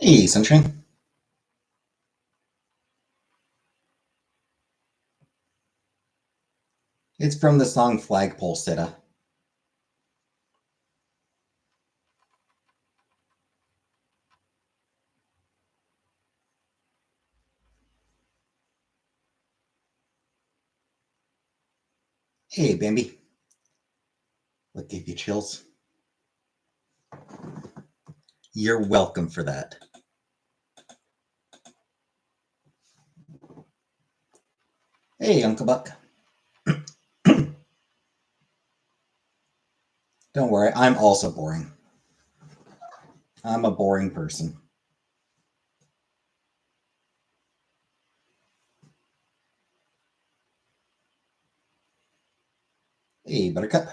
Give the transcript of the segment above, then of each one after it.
Hey, Sunshine. It's from the song Flagpole Sitta. Hey, Bambi. What gave you chills? You're welcome for that. Hey, Uncle Buck. Don't worry, I'm also boring. I'm a boring person. Hey, Buttercup.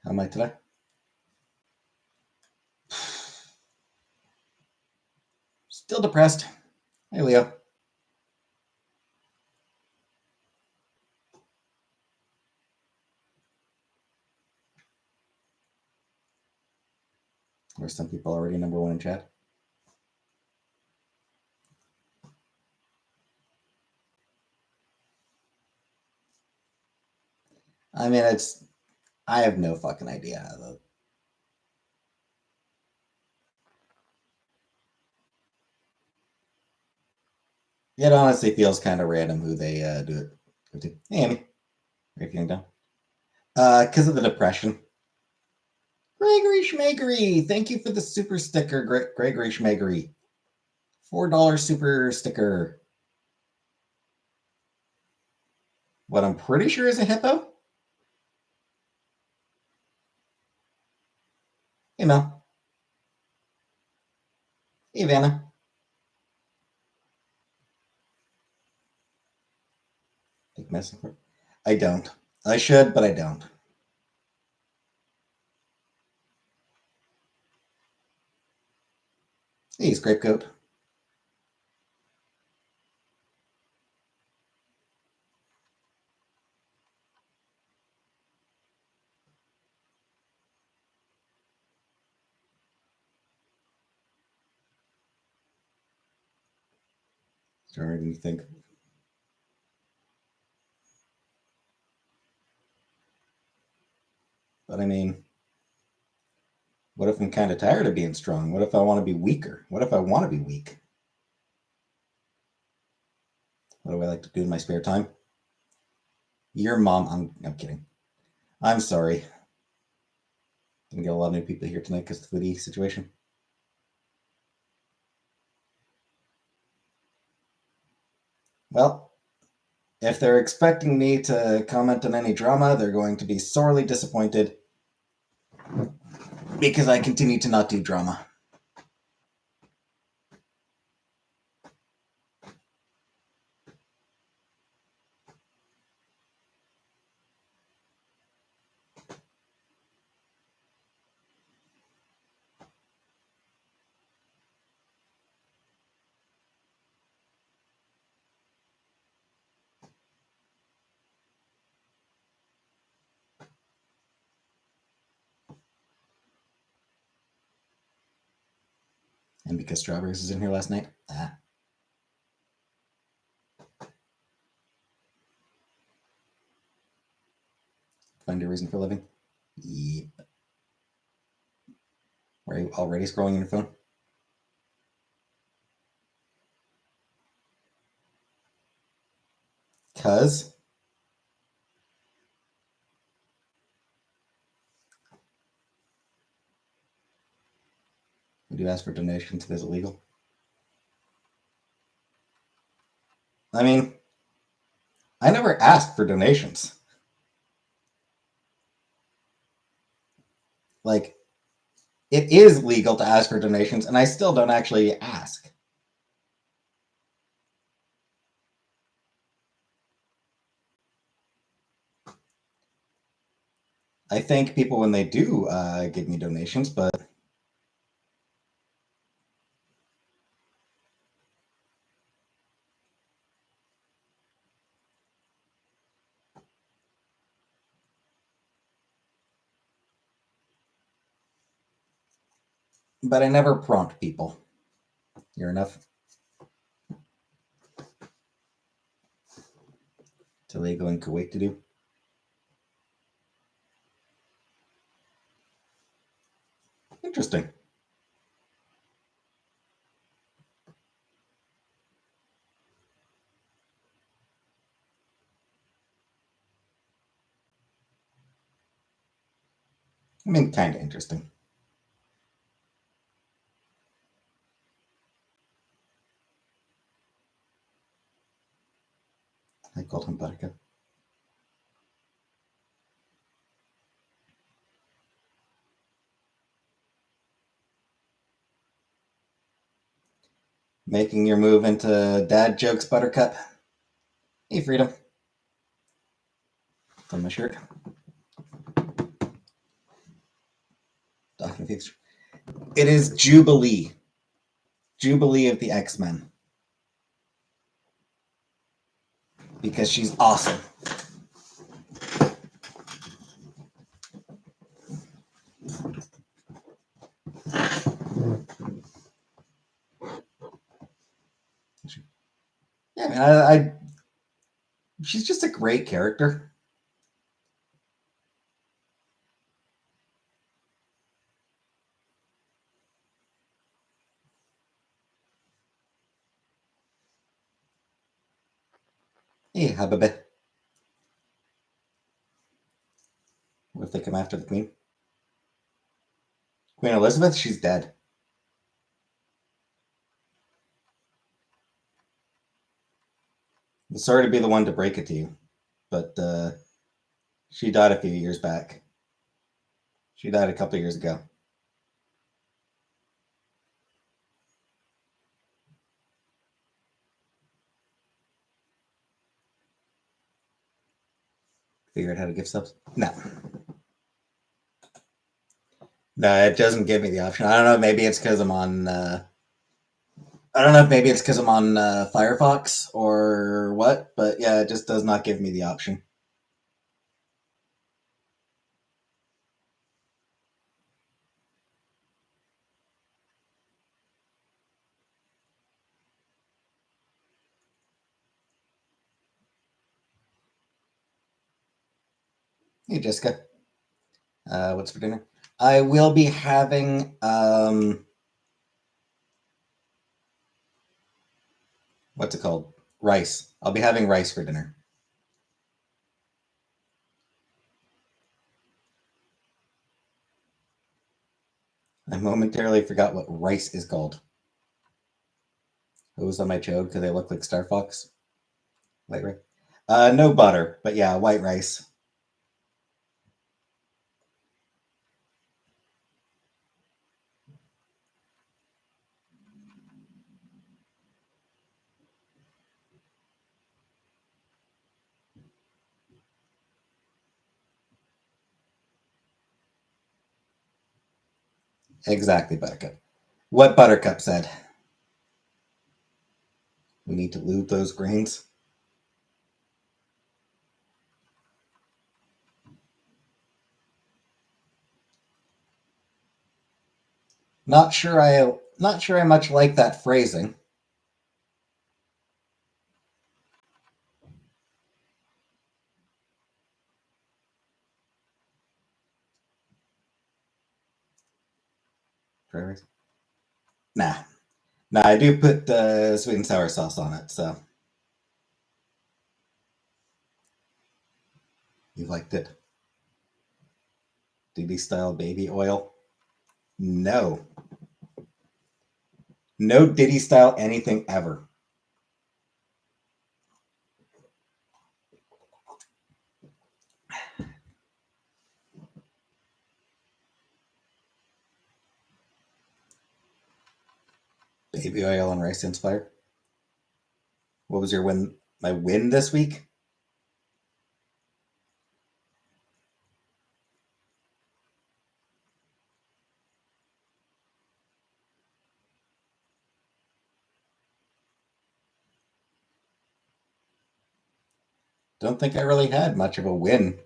How am I today? Still depressed. Hey, Leo. There's some people already number one in chat. I mean, I have no fucking idea. It honestly feels kind of random who they do it go to. Hey, Amy. Are you feeling down? Because of the depression. Gregory Schmagery, thank you for the super sticker, Gregory Schmagery. $4 super sticker. What I'm pretty sure is a hippo. Hey, Mel. Hey, Vanna. Take medicine for it. I don't. I should, but I don't. Hey, Scapegoat. Starting to think. But I mean, what if I'm kind of tired of being strong? What if I want to be weaker? What if I want to be weak? What do I like to do in my spare time? Your mom. I'm kidding. I'm sorry. Gonna get a lot of new people here tonight because of the foodie situation. Well, if they're expecting me to comment on any drama, they're going to be sorely disappointed because I continue to not do drama. And because Strawberries was in here last night, find a reason for living. Yep. Are you already scrolling on your phone? Cuz would you ask for donations if it's illegal? I mean, I never asked for donations. Like, it is legal to ask for donations, and I still don't actually ask. I thank people when they do give me donations, but but I never prompt people. You're enough. Toledo and Kuwait to do. Interesting. I mean, kind of interesting. I called him Buttercup. Making your move into dad jokes, Buttercup. Hey, Freedom. On my shirt. It is Jubilee. Jubilee of the X-Men. Because she's awesome. Yeah, man, she's just a great character. Hey, Habibi. What if they come after the Queen? Queen Elizabeth? She's dead. I'm sorry to be the one to break it to you, but she died a few years back. She died a couple years ago. Figured out how to give subs? No. No, it doesn't give me the option. I don't know. Maybe it's because I'm on. I don't know if maybe it's because I'm on Firefox or what, but yeah, it just does not give me the option. Hey, Jessica. What's for dinner? I will be having what's it called? Rice. I'll be having rice for dinner. I momentarily forgot what rice is called. It was on my chode because they look like Star Fox. White rice. No butter, but yeah, white rice. Exactly, Buttercup. What Buttercup said. We need to lube those grains. Not sure I much like that phrasing. Dry rice? Nah. Nah, I do put sweet and sour sauce on it, so you liked it. Diddy style baby oil? No. No Diddy style anything ever. Baby oil and rice inspired. What was your win? My win this week? Don't think I really had much of a win.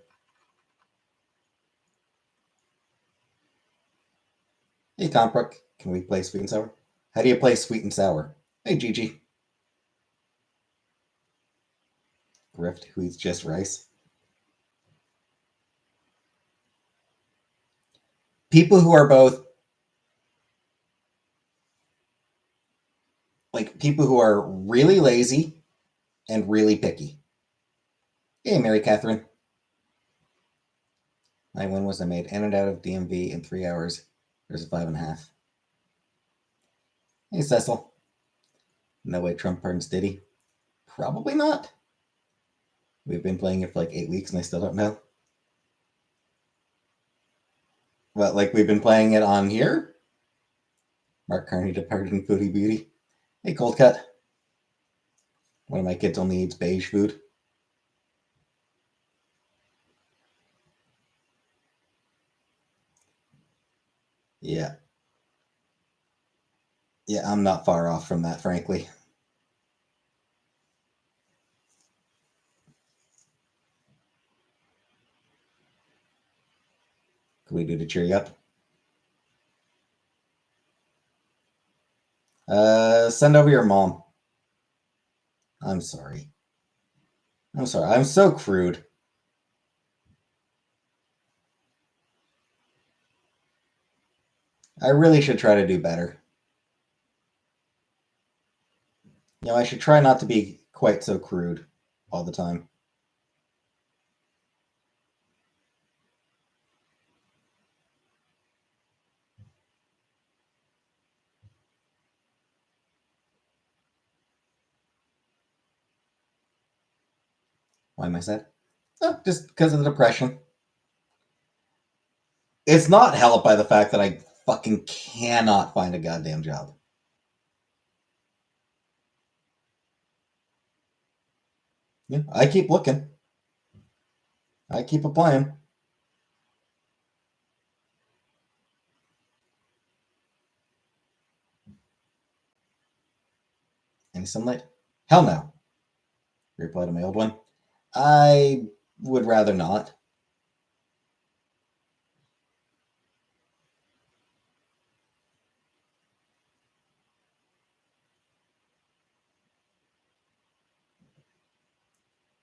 Hey, Comprook, can we play Sweet and Sour? How do you play Sweet and Sour? Hey, Gigi. Grift, who eats just rice. People who are both like people who are really lazy and really picky. Hey, Mary Catherine. My win was I made in and out of DMV in 3 hours. There's a 5.5. Hey, Cecil. No way Trump pardons Diddy. Probably not. We've been playing it for like 8 weeks and I still don't know. But like we've been playing it on here. Mark Carney departed in Foodie Beauty. Hey, Cold Cut. One of my kids only eats beige food. Yeah. Yeah, I'm not far off from that, frankly. Can we do to cheer you up? Send over your mom. I'm sorry. I'm sorry. I'm so crude. I really should try to do better. You know, I should try not to be quite so crude all the time. Why am I sad? Oh, just because of the depression. It's not helped by the fact that I fucking cannot find a goddamn job. Yeah, I keep looking. I keep applying. Any sunlight? Hell no. Reply to my old one. I would rather not.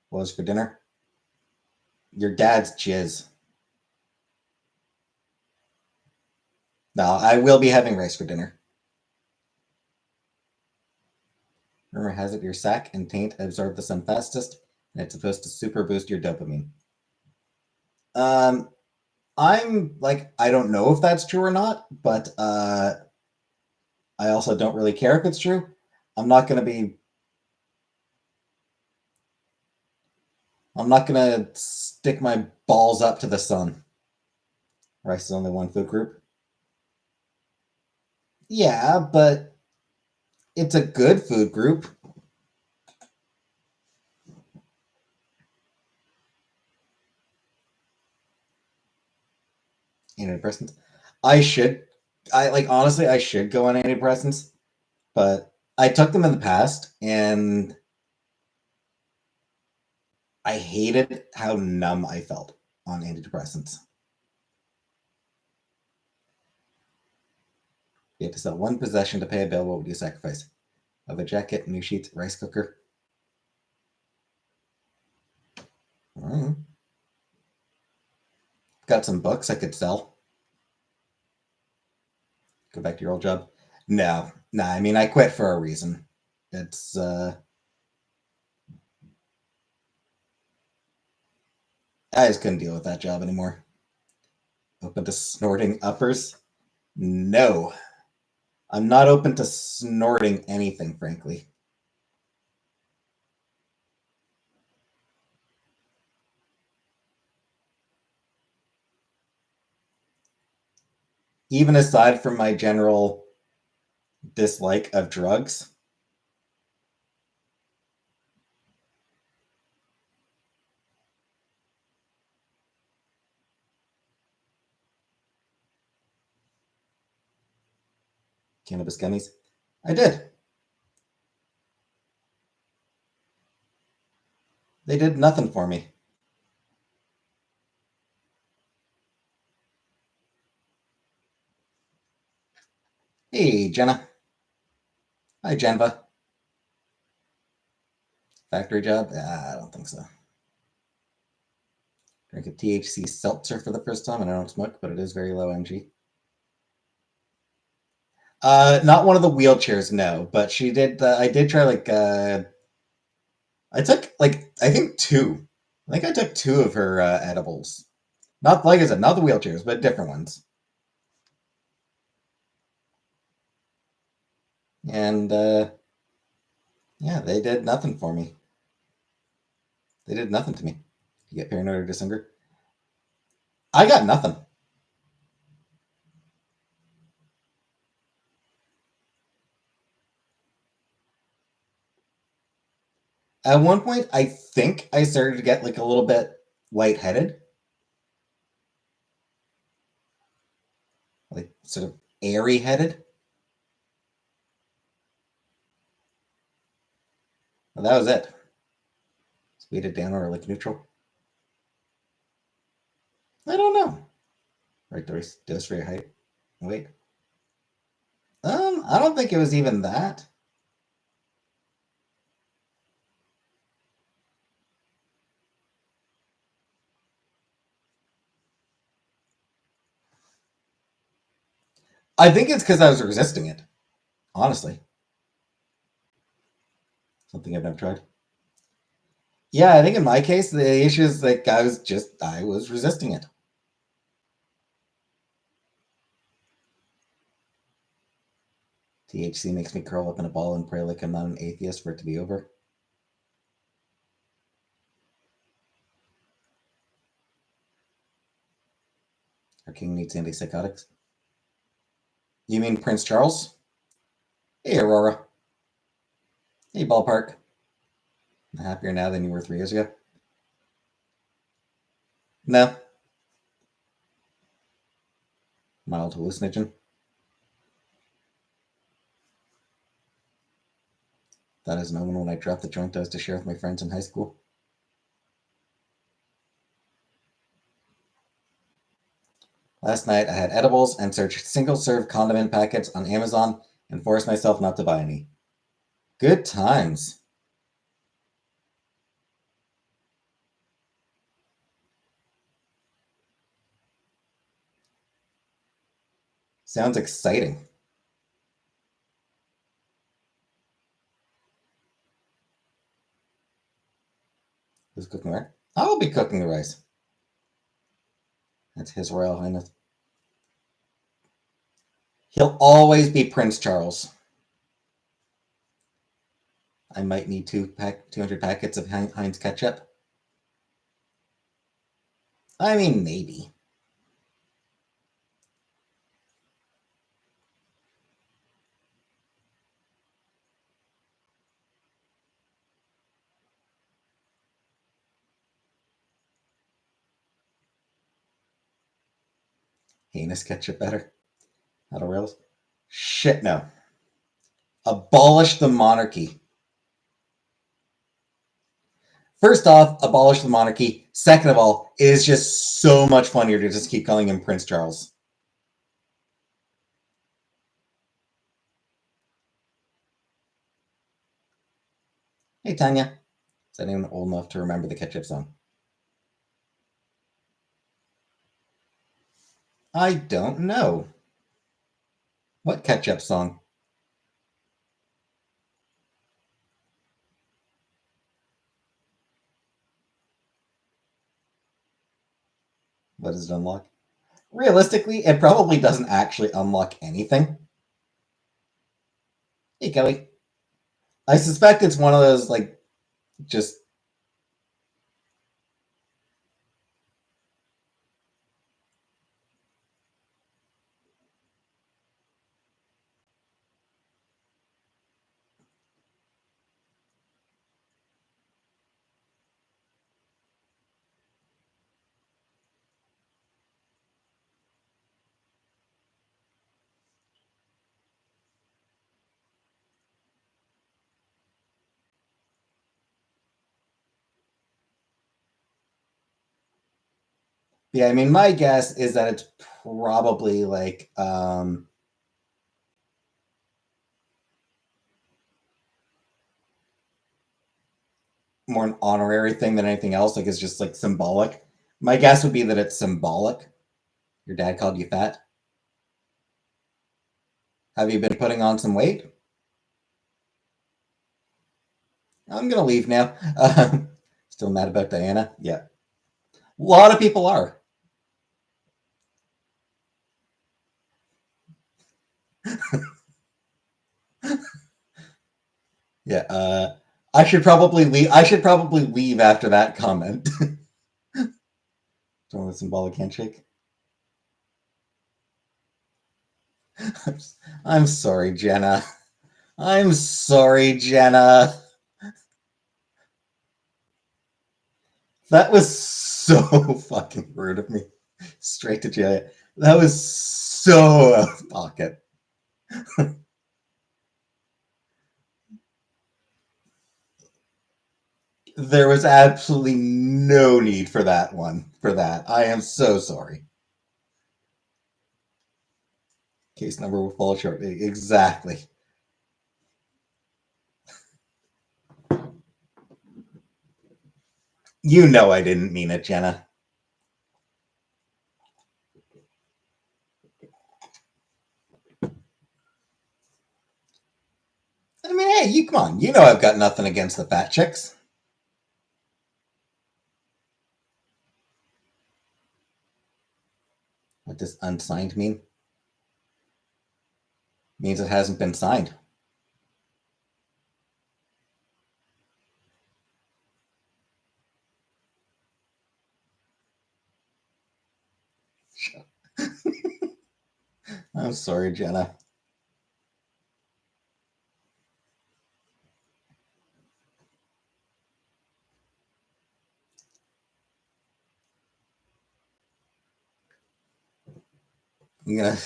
What was for dinner? Your dad's jizz. No, I will be having rice for dinner. Rumor has it your sac and taint absorb the sun fastest, and it's supposed to super boost your dopamine. Um, I'm like, I don't know if that's true or not, but I also don't really care if it's true. I'm not gonna be. I'm not gonna stick my balls up to the sun. Rice is only one food group. Yeah, but it's a good food group. Antidepressants. I should. I like honestly. I should go on antidepressants, but I took them in the past, and I hated how numb I felt on antidepressants. You have to sell one possession to pay a bill. What would you sacrifice? Of a jacket, new sheets, rice cooker. Mm. Got some books I could sell. Go back to your old job. No, no. I mean, I quit for a reason. It's I just couldn't deal with that job anymore. Open to snorting uppers? No, I'm not open to snorting anything, frankly. Even aside from my general dislike of drugs, cannabis gummies, I did. They did nothing for me. Hey, Jenna. Hi, Genva. Factory job? I don't think so. Drink a THC seltzer for the first time, and I don't smoke, but it is very low MG. Not one of the wheelchairs, no. But she did. I did try like. I took like I think two. I think I took two of her edibles. Not like I said, not the wheelchairs, but different ones. And yeah, they did nothing for me. They did nothing to me. You get paranoid or disanger? I got nothing. At one point, I think I started to get like a little bit lightheaded, like sort of airy headed. Well, that was it. It's weighted down or like neutral. I don't know. Right, dose for your height. Wait. I don't think it was even that. I think it's because I was resisting it. Honestly, something I've never tried. Yeah, I think in my case the issue is like I was resisting it. THC makes me curl up in a ball and pray like I'm not an atheist for it to be over. Our king needs antipsychotics. You mean Prince Charles? Hey, Aurora. Hey, Ballpark. I'm happier now than you were 3 years ago. No, mild hallucinogen. That is known when I dropped the joint I was to share with my friends in high school. Last night I had edibles and searched single serve condiment packets on Amazon and forced myself not to buy any. Good times. Sounds exciting. Who's cooking the rice? I'll be cooking the rice. That's His Royal Highness. He'll always be Prince Charles. I might need 200 packets of Heinz ketchup. I mean, maybe. Heinous ketchup better. Not a real. Shit, no. Abolish the monarchy. First off, abolish the monarchy. Second of all, it is just so much funnier to just keep calling him Prince Charles. Hey, Tanya. Is anyone old enough to remember the ketchup song? I don't know. What ketchup song? What does it unlock? Realistically, it probably doesn't actually unlock anything. Hey, Kelly. I suspect it's one of those, like, just. Yeah, I mean, my guess is that it's probably like more an honorary thing than anything else. Like it's just like symbolic. My guess would be that it's symbolic. Your dad called you fat. Have you been putting on some weight? I'm gonna leave now. Still mad about Diana? Yeah. A lot of people are. Yeah. I should probably leave. I should probably leave after that comment. Doing a symbolic handshake. I'm sorry, Jenna. I'm sorry, Jenna. That was so fucking rude of me. Straight to jail. That was so out of pocket. There was absolutely no need for that one. For that. I am so sorry. Case number will fall short. Exactly. You know I didn't mean it, Jenna. I mean, hey, you come on. You know I've got nothing against the fat chicks. What does unsigned mean? Means it hasn't been signed. I'm sorry, Jenna. I'm gonna.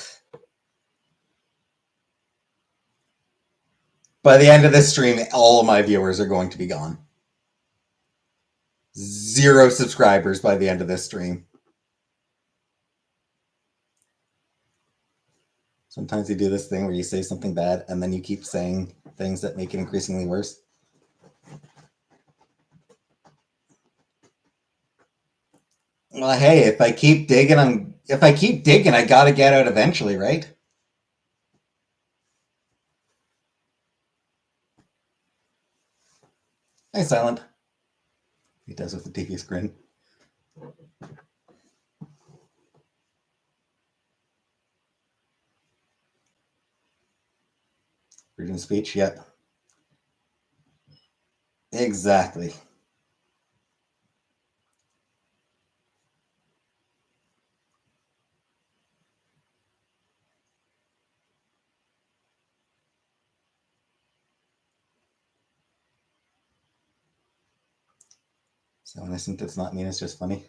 By the end of this stream, all of my viewers are going to be gone. 0 subscribers by the end of this stream. Sometimes you do this thing where you say something bad and then you keep saying things that make it increasingly worse. Well, hey, if I keep digging, I gotta get out eventually, right? Hey, Silent. He does with the devious grin. Freedom of speech, yep. Exactly. So innocent it's not mean, it's just funny.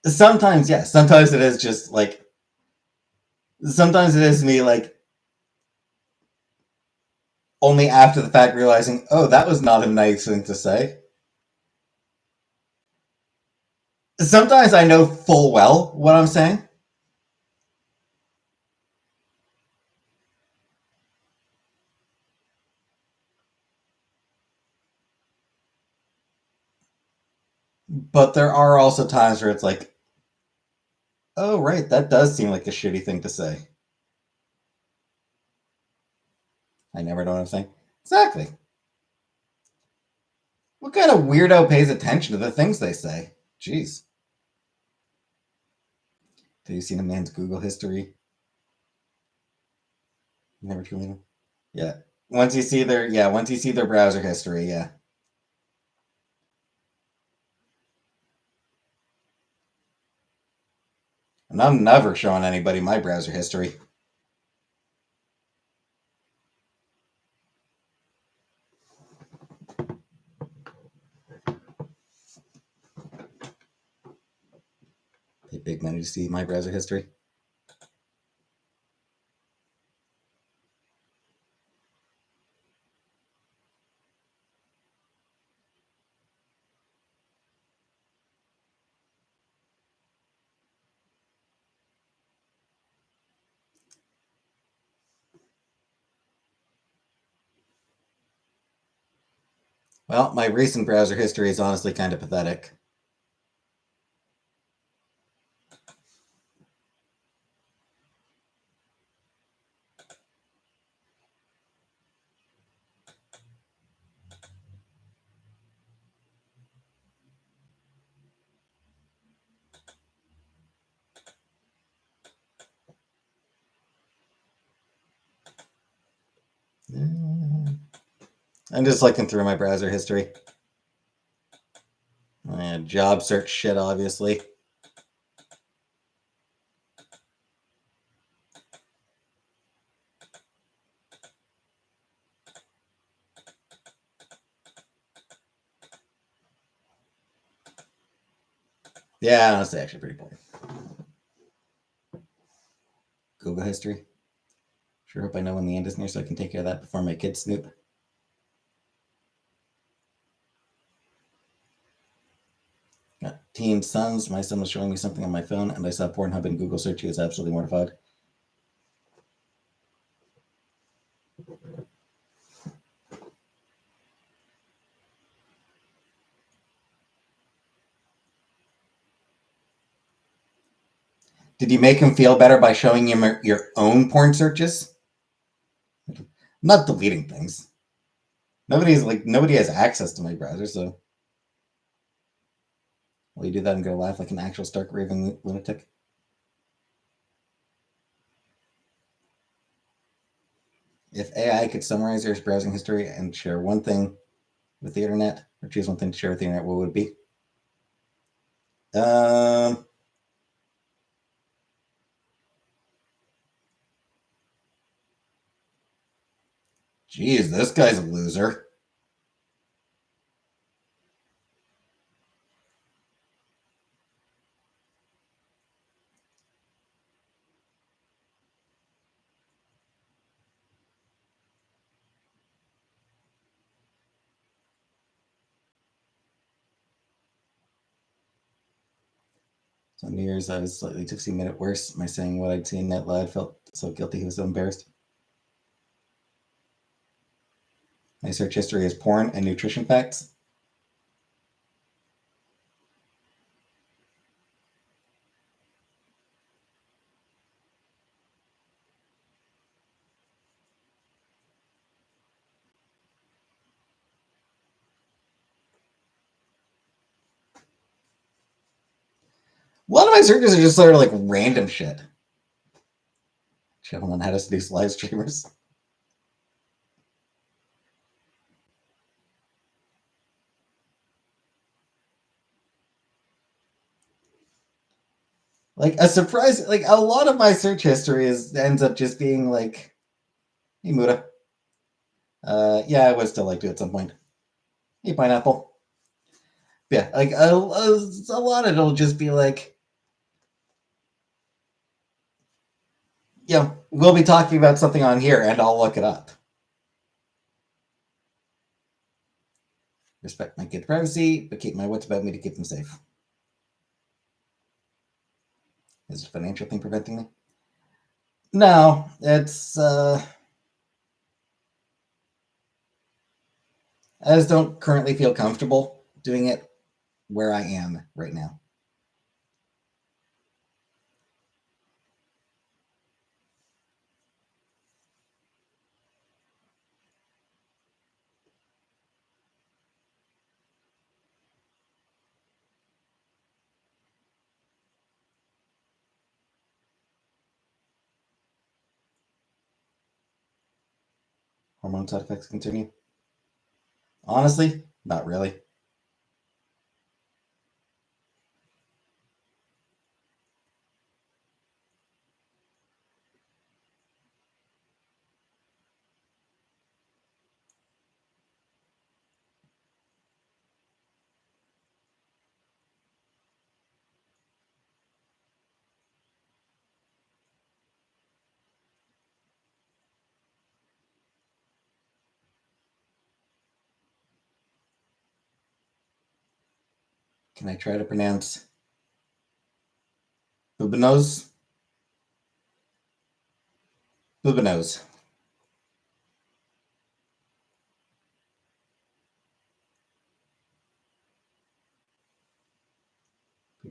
Sometimes, yeah. Sometimes it is just like. Sometimes it is me like only after the fact realizing, oh, that was not a nice thing to say. Sometimes I know full well what I'm saying. But there are also times where it's like, oh, right, that does seem like a shitty thing to say. I never know what I'm saying. Exactly. What kind of weirdo pays attention to the things they say? Jeez. Have you seen a man's Google history? Never truly know. Yeah. Once you see their browser history, yeah. And I'm never showing anybody my browser history. Pay big money to see my browser history. Well, my recent browser history is honestly kind of pathetic. I'm just looking through my browser history. Job search shit, obviously. Yeah, honestly, actually pretty boring. Google history. Sure hope I know when the end is near so I can take care of that before my kids snoop. Got teen sons. My son was showing me something on my phone, and I saw Pornhub in Google search. He was absolutely mortified. Did you make him feel better by showing him your own porn searches? Not deleting things. Nobody has access to my browser, so will you do that and go laugh like an actual stark raving lunatic? If AI could summarize your browsing history and share one thing with the internet, or choose one thing to share with the internet, what would it be? Um, Geez, this guy's a loser. So New Year's, I was slightly 60-minute worse. My saying what I'd seen out loud felt so guilty. He was so embarrassed. My search history is porn and nutrition facts. A lot of my searches are just sort of like random shit. Channel on how to seduce live streamers. Like a surprise, like a lot of my search history ends up just being like, "Hey Muda, yeah, I would still like to at some point. Hey pineapple, yeah." Like a lot of it'll just be like, we'll be talking about something on here, and I'll look it up. Respect my kid privacy, but keep my wits about me to keep them safe. Is it a financial thing preventing me? No, it's I just don't currently feel comfortable doing it where I am right now. Hormone side effects continue. Honestly, not really. Can I try to pronounce Bubanos? Bubanos.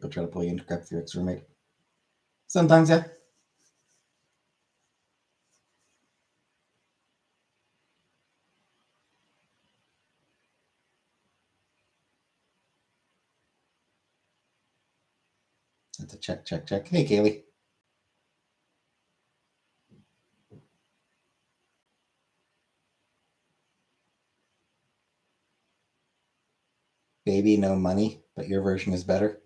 people try to pull you into crap with your ex-roommate. Sometimes, yeah. That's a check. Hey, Kaylee. Baby, no money, but your version is better.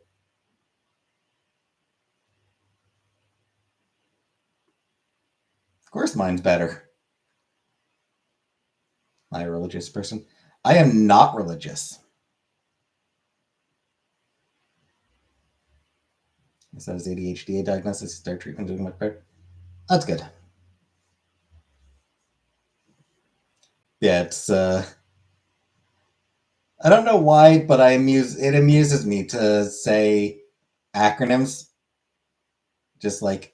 Of course mine's better. Am I a religious person? I am not religious. Is that his ADHD diagnosis? Start treatment doing much better. That's good. Yeah, it's I don't know why, but it amuses me to say acronyms. Just like,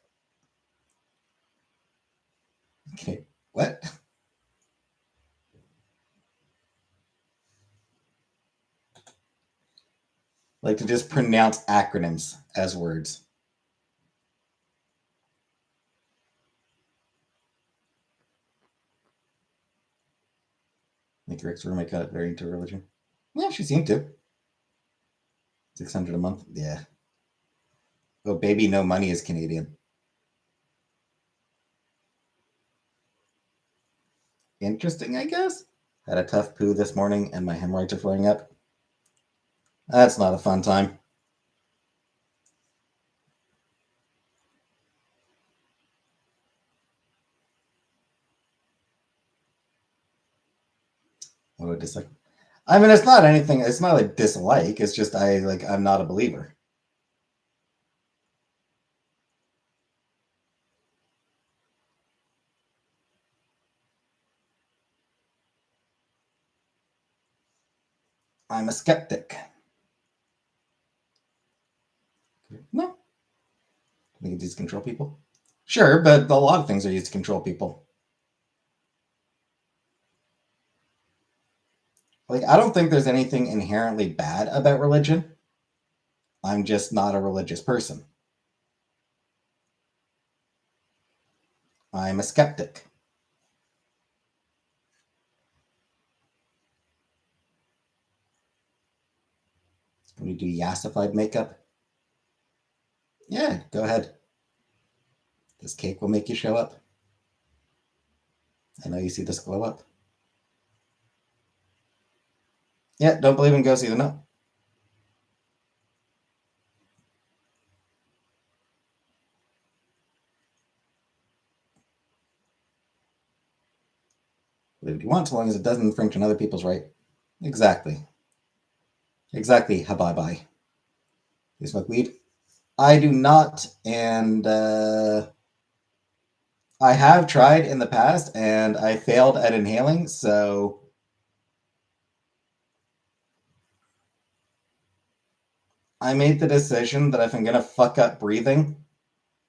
okay, what? Like to just pronounce acronyms as words. Make your ex-roommate got very into religion. Yeah, she seemed to. 600 a month. Yeah. Oh, baby, no money is Canadian. Interesting, I guess. Had a tough poo this morning and my hemorrhoids are flaring up. That's not a fun time. What would I dislike? I mean, it's not anything. It's not a dislike. It's just I'm not a believer. I'm a skeptic. No, I think it's used to control people. Sure, but a lot of things are used to control people. Like, I don't think there's anything inherently bad about religion. I'm just not a religious person. I'm a skeptic. When you do yassified makeup, yeah, go ahead. This cake will make you show up. I know you see this glow up. Yeah, don't believe in ghosts either. No. Believe what you want, so long as it doesn't infringe on other people's right. Exactly. Exactly. Bye bye. You smoke weed? I do not, and I have tried in the past, and I failed at inhaling. So I made the decision that if I'm gonna fuck up breathing,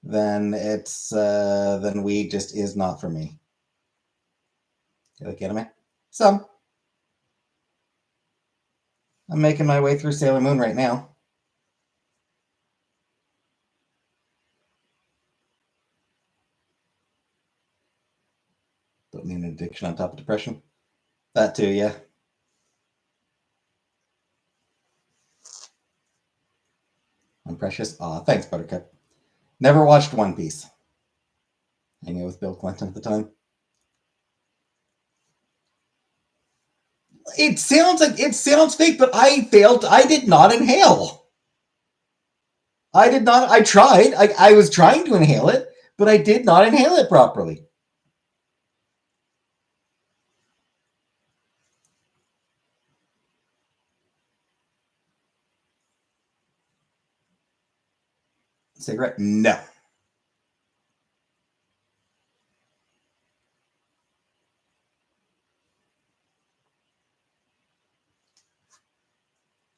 then then weed just is not for me. You like anime? Some. I'm making my way through Sailor Moon right now. Don't need an addiction on top of depression. That too, yeah. I'm precious. Aw, thanks, Buttercup. Never watched One Piece. Hanging out with Bill Clinton at the time. It sounds fake, but I failed. I did not inhale. I did not. I tried. I was trying to inhale it, but I did not inhale it properly. Cigarette? No.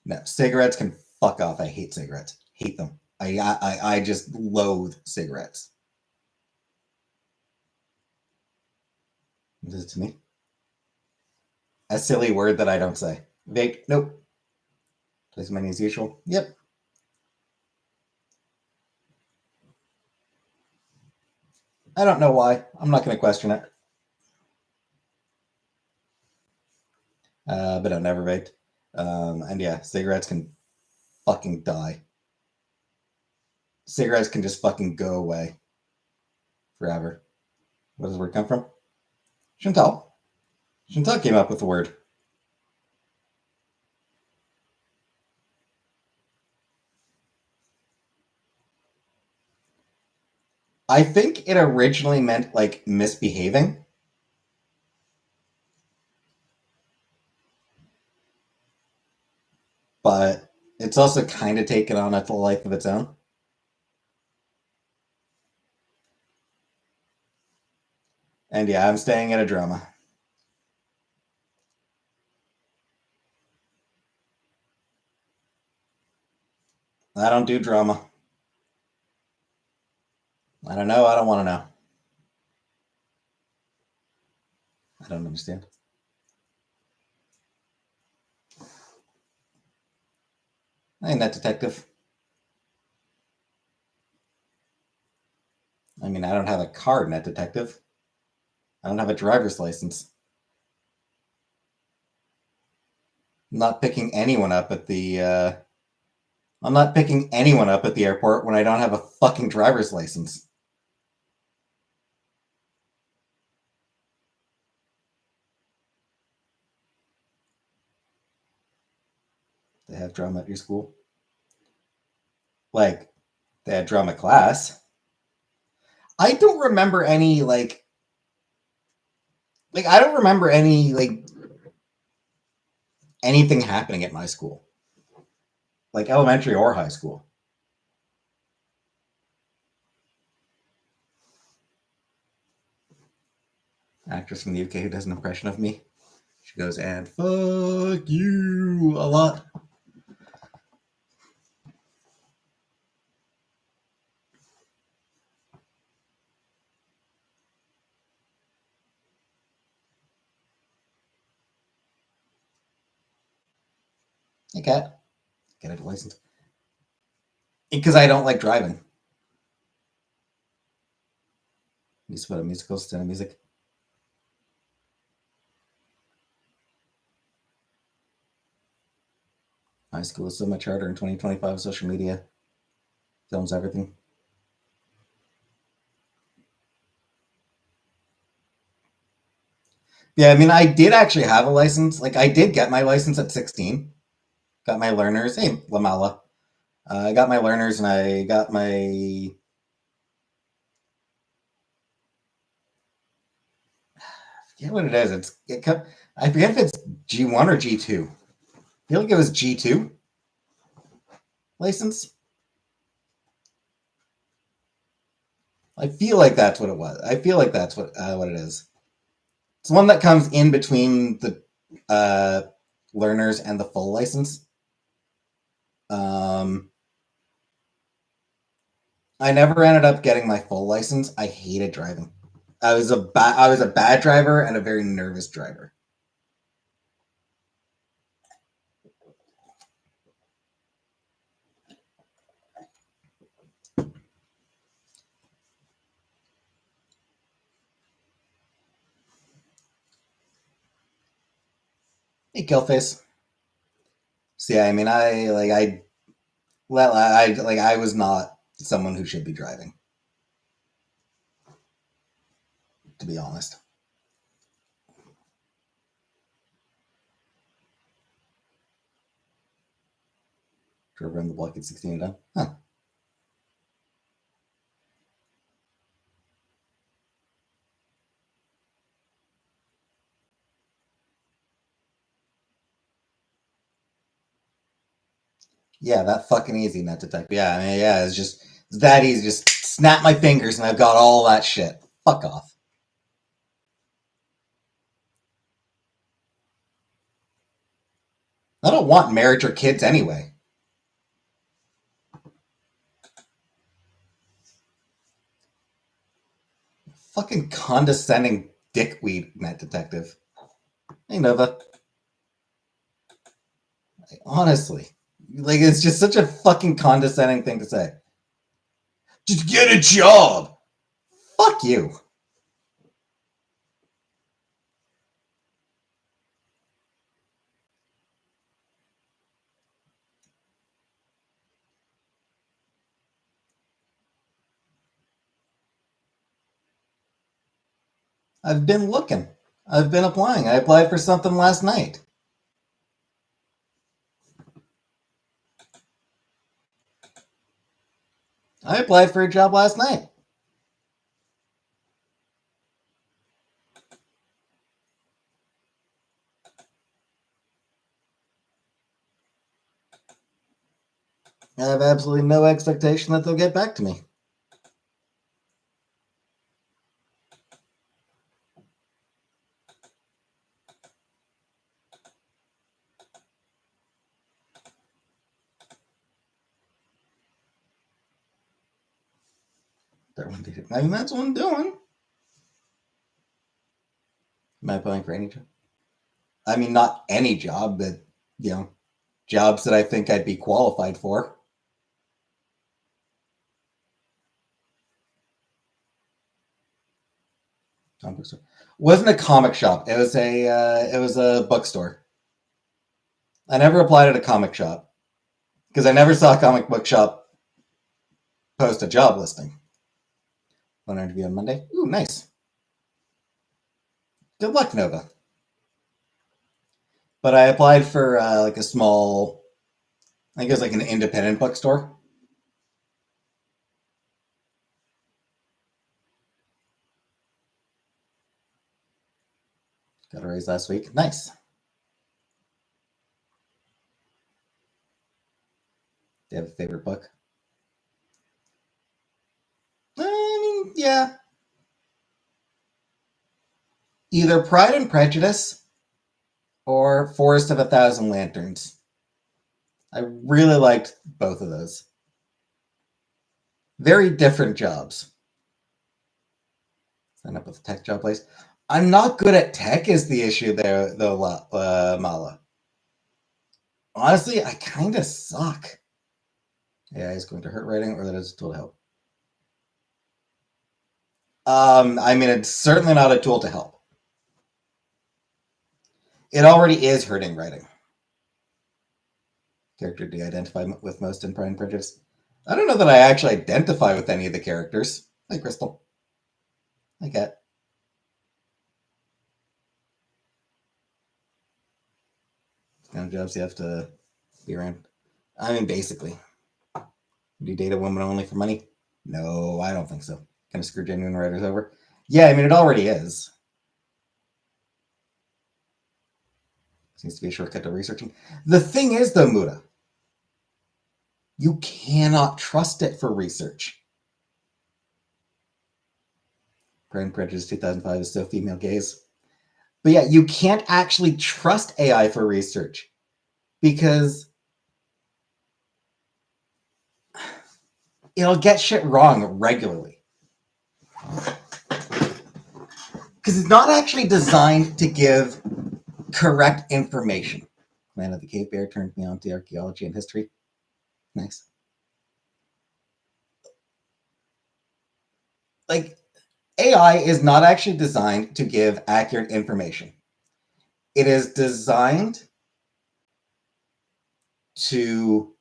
No. Cigarettes can fuck off. I hate cigarettes. Hate them. I just loathe cigarettes. What is it to me? A silly word that I don't say. Vape? Nope. Place money as usual? Yep. I don't know why. I'm not going to question it. But I've never vaped. And yeah, cigarettes can fucking die. Cigarettes can just fucking go away forever. Where does the word come from? Chantal. Chantal came up with the word. I think it originally meant like misbehaving. But it's also kind of taken on a full life of its own. And yeah, I'm staying at a drama. I don't do drama. I don't know. I don't want to know. I don't understand. I ain't that detective. I mean, I don't have a car, net detective. I don't have a driver's license. I'm not picking anyone up at the. I'm not picking anyone up at the airport when I don't have a fucking driver's license. They have drama at your school. Like, they had drama class. I don't remember any like I don't remember any like anything happening at my school, like elementary or high school. Actress from the UK who does an impression of me. She goes, and fuck you a lot. Hey, cat, get a license. Because I don't like driving. Used to put a musical instead of music. High school is so much harder in 2025. Social media films everything. Yeah, I mean, I did actually have a license. Like, I did get my license at 16. Got my learners. Hey, Lamala. I got my learners and I got my. I forget what it is. I forget if it's G1 or G2. I feel like it was G2 license. I feel like that's what it was. I feel like that's what it is. It's one that comes in between the uh, learners and the full license. Um, I never ended up getting my full license. I hated driving. I was a bad driver and a very nervous driver. Hey, Killface. So yeah, I mean, I was not someone who should be driving, to be honest. Drove around the block at 16 and done. Huh. Yeah, that fucking easy, net detective. Yeah, I mean, yeah, it's that easy. Just snap my fingers and I've got all that shit. Fuck off. I don't want marriage or kids anyway. Fucking condescending dickweed, net detective. Hey, Nova. Honestly, like it's just such a fucking condescending thing to say. Just get a job. Fuck you. I've been looking. I've been applying. I applied for something last night. I applied for a job last night. I have absolutely no expectation that they'll get back to me. I mean, that's what I'm doing. Am I applying for any job? I mean, not any job, but, jobs that I think I'd be qualified for. Comic store. Wasn't a comic shop. It was a bookstore. I never applied at a comic shop because I never saw a comic book shop post a job listing. Want to interview on Monday? Ooh, nice. Good luck, Nova. But I applied for like a small, I think it was like an independent bookstore. Got a raise last week. Nice. Do you have a favorite book? I mean, yeah. Either Pride and Prejudice or Forest of a Thousand Lanterns. I really liked both of those. Very different jobs. Sign up with a tech job place. I'm not good at tech is the issue there, though, Mala. Honestly, I kind of suck. AI is going to hurt writing, or that is a tool to help. I mean, it's certainly not a tool to help. It already is hurting writing. Character do you identify with most in Pride and Prejudice? I don't know that I actually identify with any of the characters. Hi, Crystal. Hi, Cat. Kind of jobs you have to be around. I mean, basically. Do you date a woman only for money? No, I don't think so. Kind of screw genuine writers over. Yeah, I mean, it already is. Seems to be a shortcut to researching. The thing is, though, Muda, you cannot trust it for research. Pride and Prejudice 2005 is so female gaze. But yeah, you can't actually trust AI for research because it'll get shit wrong regularly. Because it's not actually designed to give correct information. Man of the Cape Bear turned me on to archaeology and history. Nice. Like, AI is not actually designed to give accurate information. It is designed to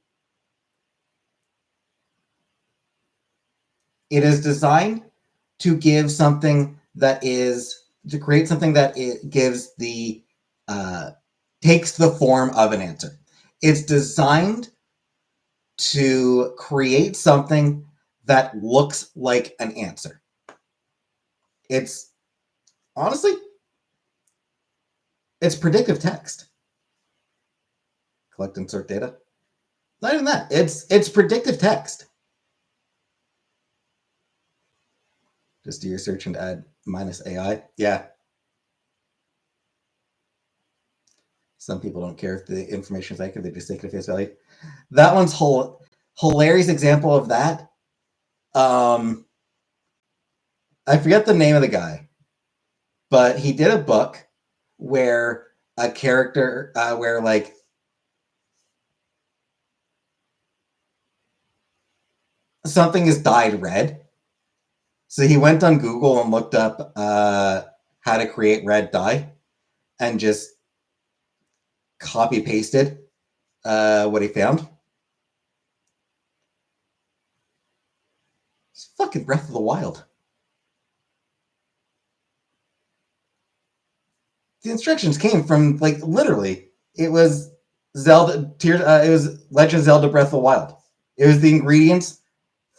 give something that is to create something that it gives the takes the form of an answer. It's designed to create something that looks like an answer. It's honestly, it's predictive text. Collect and sort data. Not even that. It's predictive text. Just do your search and add minus AI. Yeah. Some people don't care if the information is accurate; they just take it at face value. That one's hilarious example of that. I forget the name of the guy, but he did a book where a character, where like something is dyed red, So he went on Google and looked up how to create red dye and just copy pasted what he found. It's fucking Breath of the Wild. The instructions came from like literally. It was Zelda. It was Legend of Zelda: Breath of the Wild. It was the ingredients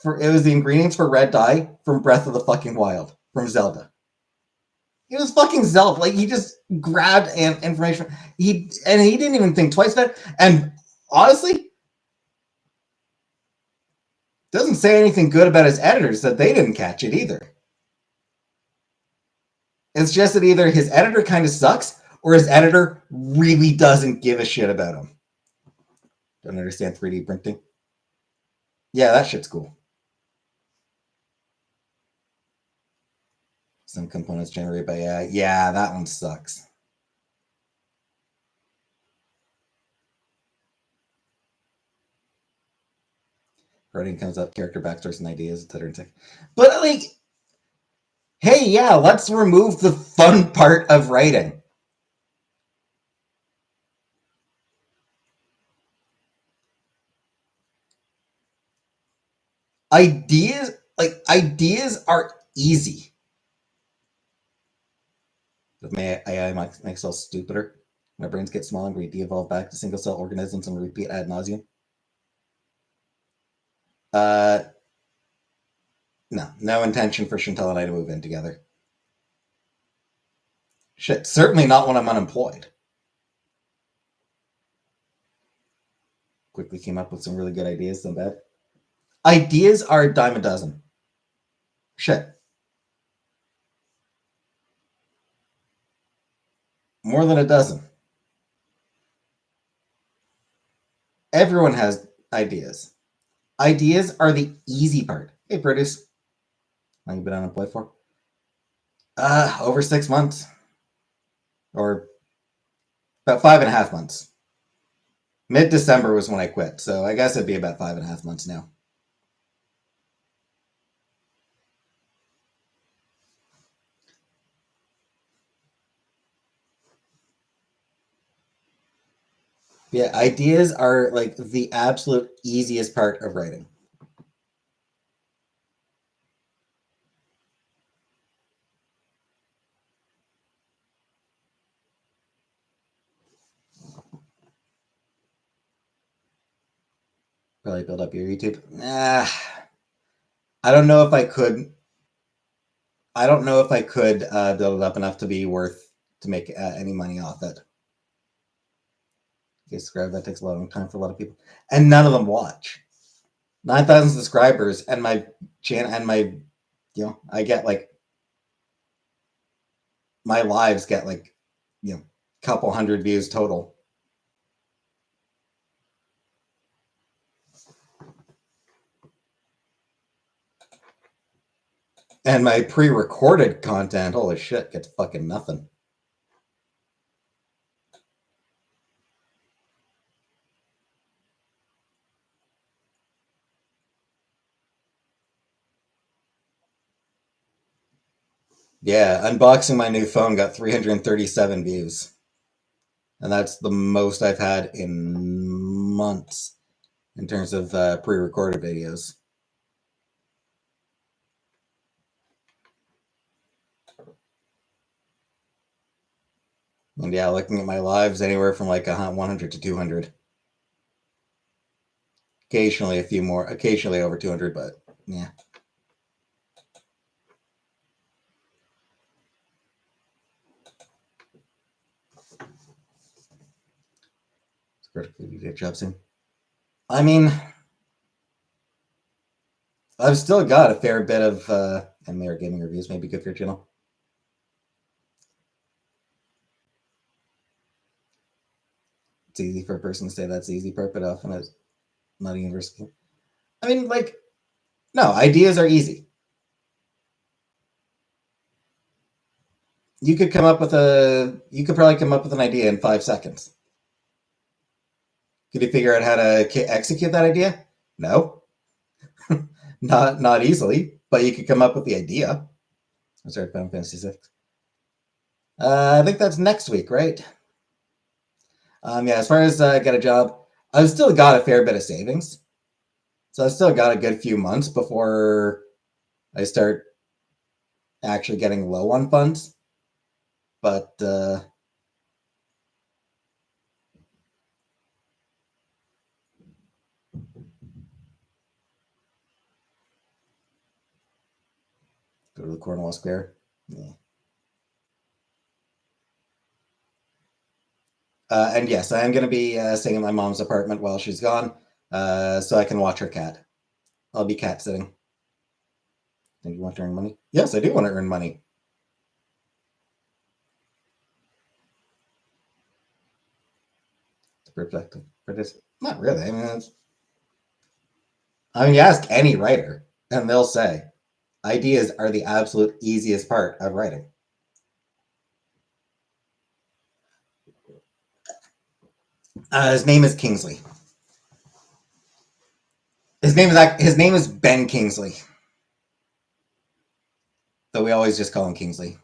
for red dye from Breath of the fucking Wild from Zelda. It was fucking Zelda. Like he just grabbed information. He didn't even think twice about it. And honestly, doesn't say anything good about his editors that they didn't catch it either. It's just that either his editor kind of sucks or his editor really doesn't give a shit about him. Don't understand 3D printing. Yeah, that shit's cool. Some components generated by AI. Yeah, that one sucks. Writing comes up, character backstories and ideas, etc. But like, hey, yeah, let's remove the fun part of writing. Ideas are easy. But my AI makes us stupider. My brains get smaller and we de-evolve back to single cell organisms and repeat ad nauseum. No intention for Chantal and I to move in together. Shit, certainly not when I'm unemployed. Quickly came up with some really good ideas, some bad. Ideas are a dime a dozen. Shit. More than a dozen. Everyone has ideas. Ideas are the easy part. Hey, produce. How long you been unemployed for? Over 6 months. Or about 5.5 months. Mid-December was when I quit, so I guess it'd be about 5.5 months now. Yeah, ideas are like the absolute easiest part of writing. Probably build up your YouTube. I don't know if I could. I don't know if I could build it up enough to be worth to make any money off it. Okay, subscribe. That takes a lot of time for a lot of people, and none of them watch. 9,000 subscribers, and my channel and my, I get like my lives get like, couple hundred views total. And my pre-recorded content, holy shit, gets fucking nothing. Yeah, unboxing my new phone got 337 views. And that's the most I've had in months in terms of pre-recorded videos. And yeah, looking at my lives, anywhere from like 100 to 200. Occasionally a few more, occasionally over 200, but yeah. Good job, soon. I mean, I've still got a fair bit of anime or gaming reviews. Maybe good for your channel. It's easy for a person to say that's the easy part, but often it's not a universal. I mean, like, no, ideas are easy. You could probably come up with an idea in 5 seconds. Could you figure out how to execute that idea? No. Not easily, but you could come up with the idea. I started Final Fantasy VI. I think that's next week, right? Yeah, as far as get a job, I've still got a fair bit of savings. So I've still got a good few months before I start actually getting low on funds. But go to the Cornwall Square. Yeah. And yes, I am going to be staying in my mom's apartment while she's gone, so I can watch her cat. I'll be cat sitting. Think you want to earn money? Yes, I do want to earn money. It's perspective. Not really. You ask any writer, and they'll say ideas are the absolute easiest part of writing. His name is Kingsley. His name is Ben Kingsley, though we always just call him Kingsley.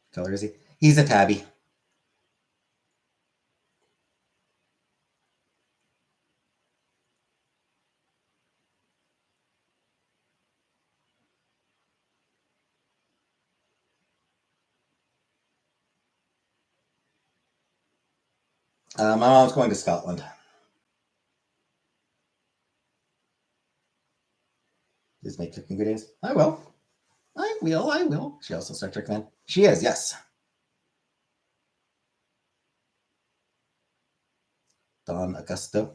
What color is he? He's a tabby. My mom's going to Scotland. Please make cooking videos. I will. I will. I will. She also Star Trek fan. She is. Yes. Don Augusto.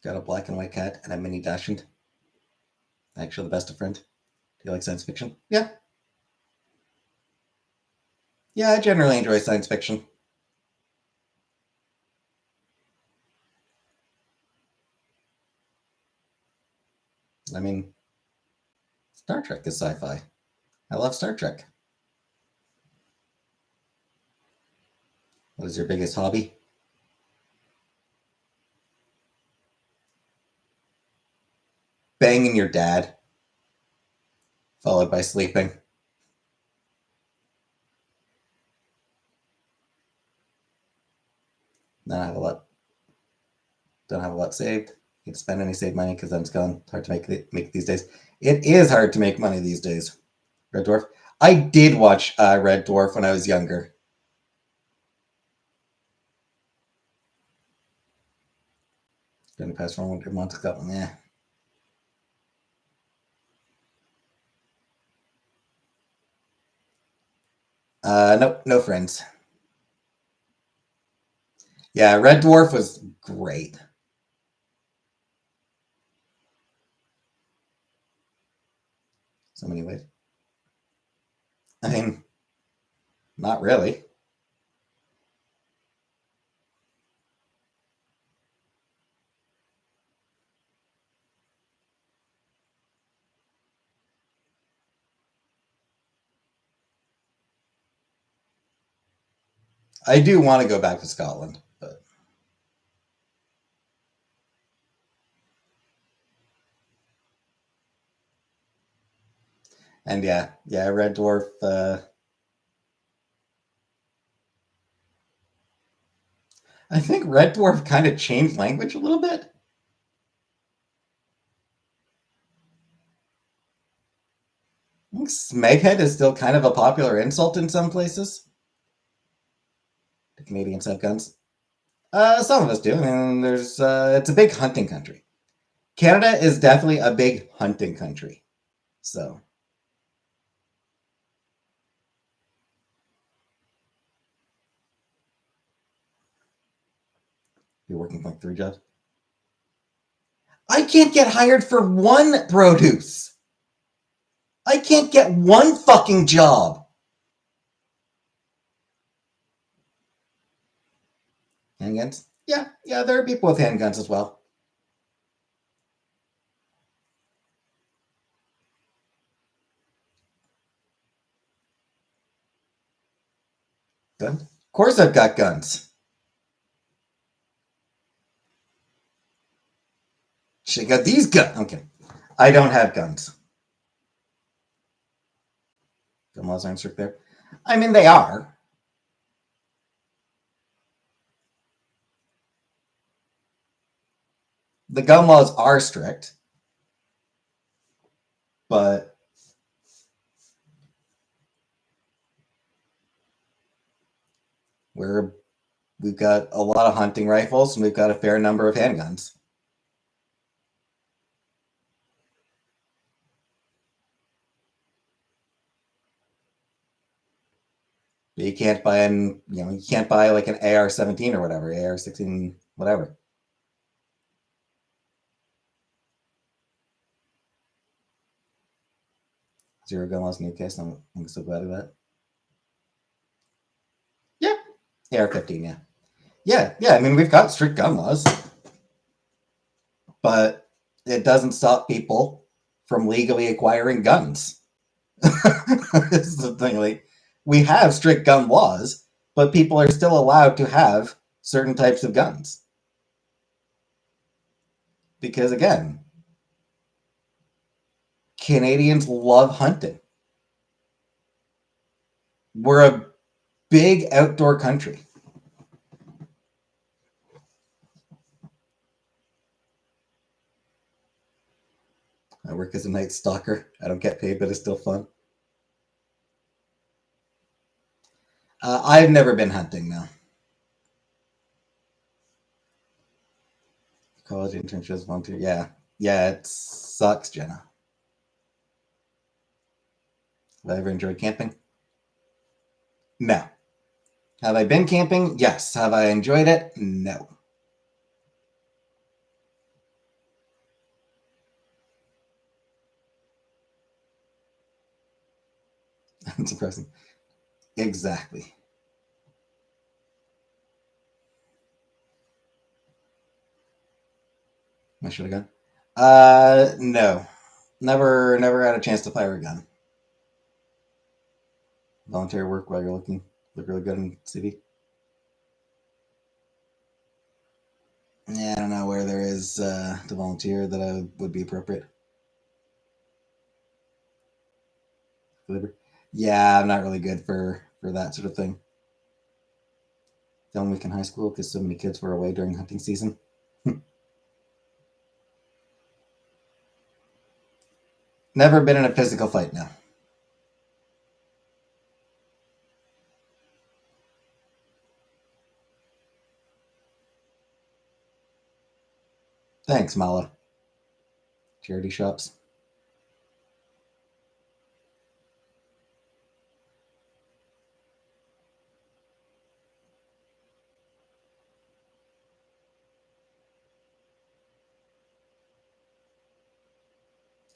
Got a black and white cat and a mini dachshund. Actually, the best of friend. Do you like science fiction? Yeah. Yeah, I generally enjoy science fiction. I mean, Star Trek is sci-fi. I love Star Trek. What is your biggest hobby? Banging your dad, followed by sleeping. Then I have a lot. Don't have a lot saved. Can't spend any saved money because then it's gone. It's hard to make these days. It is hard to make money these days. Red Dwarf. I did watch Red Dwarf when I was younger. Gonna pass from Monte Carlo. Yeah. Nope, no friends. Yeah, Red Dwarf was great. So many ways. I mean, not really. I do want to go back to Scotland, but and yeah, Red Dwarf. I think Red Dwarf kind of changed language a little bit. I think Smeghead is still kind of a popular insult in some places. The Canadians have guns. Some of us do. I mean, it's a big hunting country. Canada is definitely a big hunting country. So you're working like 3 jobs. I can't get hired for one produce. I can't get one fucking job. Handguns? Yeah, there are people with handguns as well. gun. Of course I've got guns. She got these guns. Okay. I don't have guns. Gun laws aren't strict there. I mean, they are. The gun laws are strict, but we've got a lot of hunting rifles and we've got a fair number of handguns. You can't buy you can't buy like an AR-17 or whatever, AR-16, whatever. Zero gun laws in the UK, so I'm so glad of that. Yeah, AR-15, yeah. Yeah. I mean, we've got strict gun laws, but it doesn't stop people from legally acquiring guns. This is the thing. Like, we have strict gun laws, but people are still allowed to have certain types of guns. Because again, Canadians love hunting. We're a big outdoor country. I work as a night stalker. I don't get paid, but it's still fun. I've never been hunting now. College internships, volunteer. Yeah, it sucks, Jenna. Have I ever enjoyed camping? No. Have I been camping? Yes. Have I enjoyed it? No. That's depressing. Exactly. I should have gone. No. Never had a chance to fire a gun. Volunteer work while you're looking. Look really good in CV. Yeah, I don't know where there is to volunteer that would be appropriate. Yeah, I'm not really good for that sort of thing. Film week in high school because so many kids were away during hunting season. Never been in a physical fight now. Thanks, Mala. Charity shops.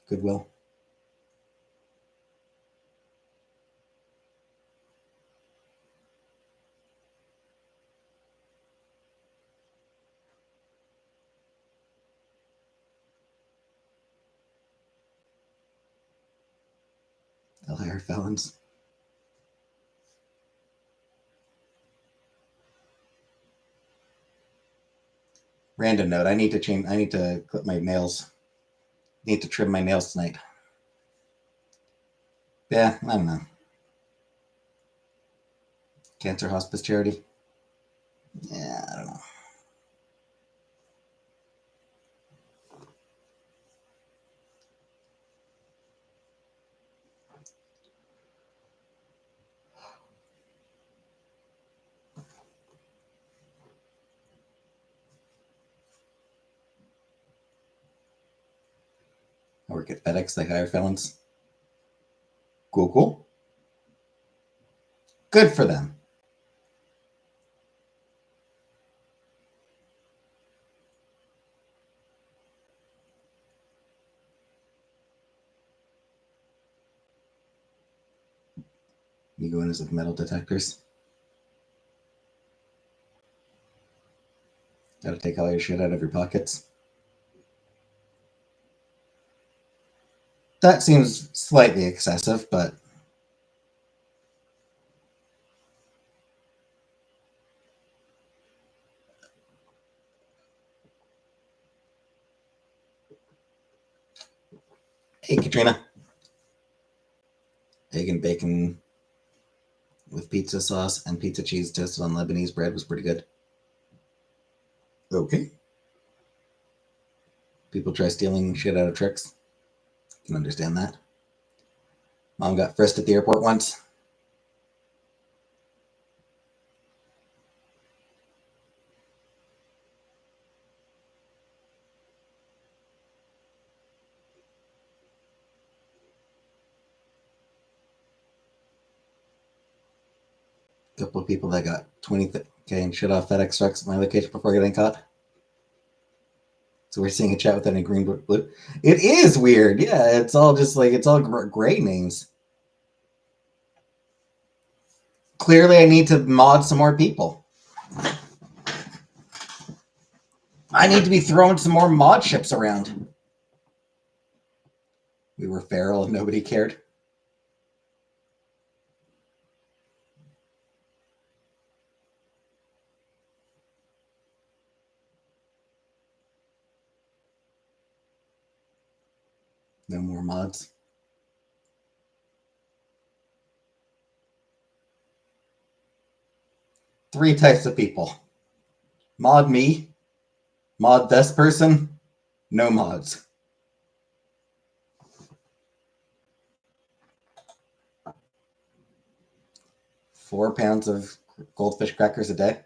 Goodwill. They'll hire felons. Random note. I need to change. I need to clip my nails. Need to trim my nails tonight. Yeah, I don't know. Cancer hospice charity. Yeah, I don't know. I work at FedEx. They hire felons. Cool, cool. Good for them. You go in as like metal detectors. Got to take all your shit out of your pockets. That seems slightly excessive, but Hey, Katrina. Egg and bacon with pizza sauce and pizza cheese toasted on Lebanese bread was pretty good. Okay. People try stealing shit out of trucks. Can understand that. Mom got frisked at the airport once. A couple of people that got 20K and shit off FedEx trucks at my location before getting caught. So we're seeing a chat with any green blue. It is weird. Yeah, it's all just like, it's all gray names. Clearly, I need to mod some more people. I need to be throwing some more mod ships around. We were feral and nobody cared. No more mods. Three types of people. Mod me, mod this person, no mods. £4 of goldfish crackers a day.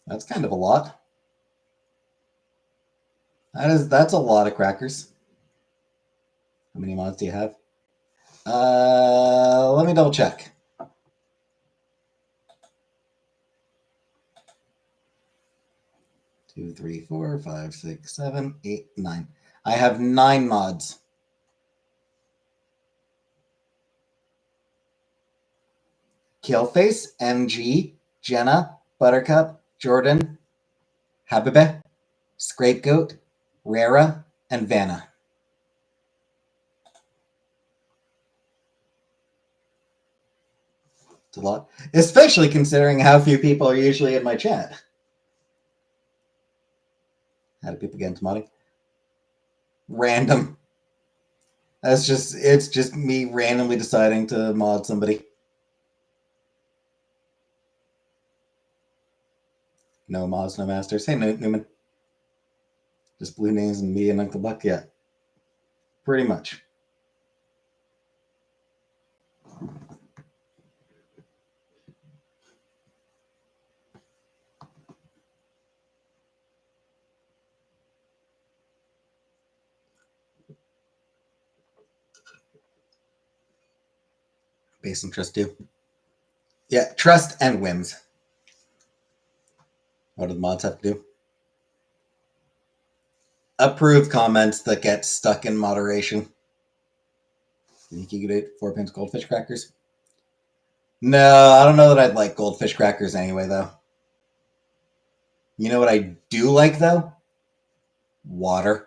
That's kind of a lot. That's a lot of crackers. How many mods do you have? Let me double check. 2, 3, 4, 5, 6, 7, 8, 9. I have 9 mods. Killface, MG, Jenna, Buttercup, Jordan, Habibe, Scapegoat, Rara, and Vanna. It's a lot, especially considering how few people are usually in my chat. How do people get into modding? Random. It's just me randomly deciding to mod somebody. No mods, no masters. Hey, Newman. Just blue names and me and Uncle Buck. Yeah, pretty much. Based on trust too. Yeah, trust and whims. What do the mods have to do? Approve comments that get stuck in moderation. You think you could eat £4 goldfish crackers? No, I don't know that I'd like goldfish crackers anyway, though. You know what I do like, though? Water.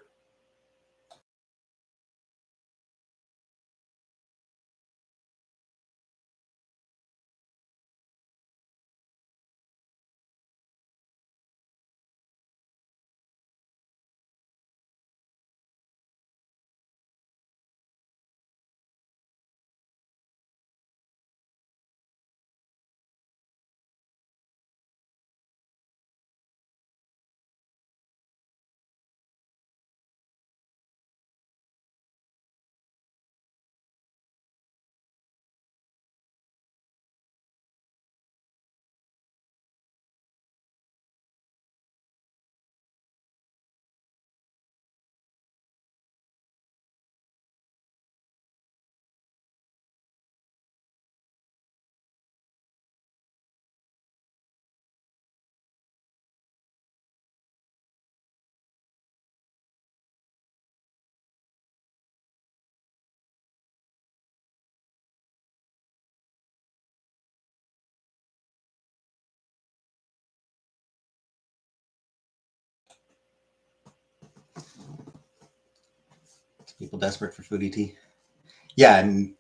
People desperate for foodie tea. Yeah, and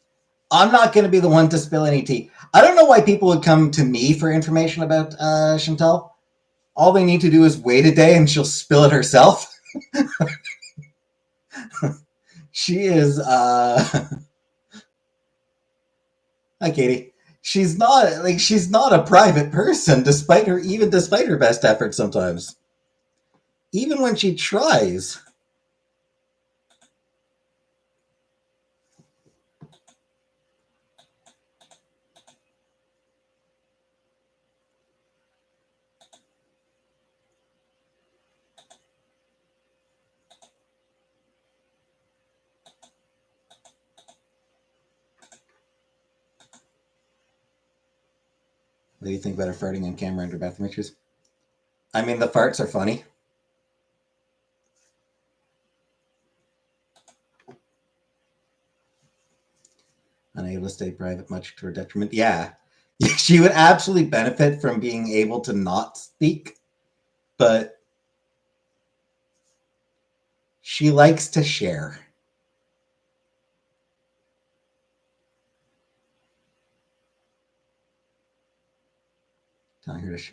I'm not going to be the one to spill any tea. I don't know why people would come to me for information about Chantal. All they need to do is wait a day and she'll spill it herself. She is hi Katie. She's not a private person despite her best efforts sometimes. Even when she tries. What do you think about her farting on camera under bathroom pictures? I mean, the farts are funny. Unable to stay private, much to her detriment. Yeah. She would absolutely benefit from being able to not speak, but she likes to share.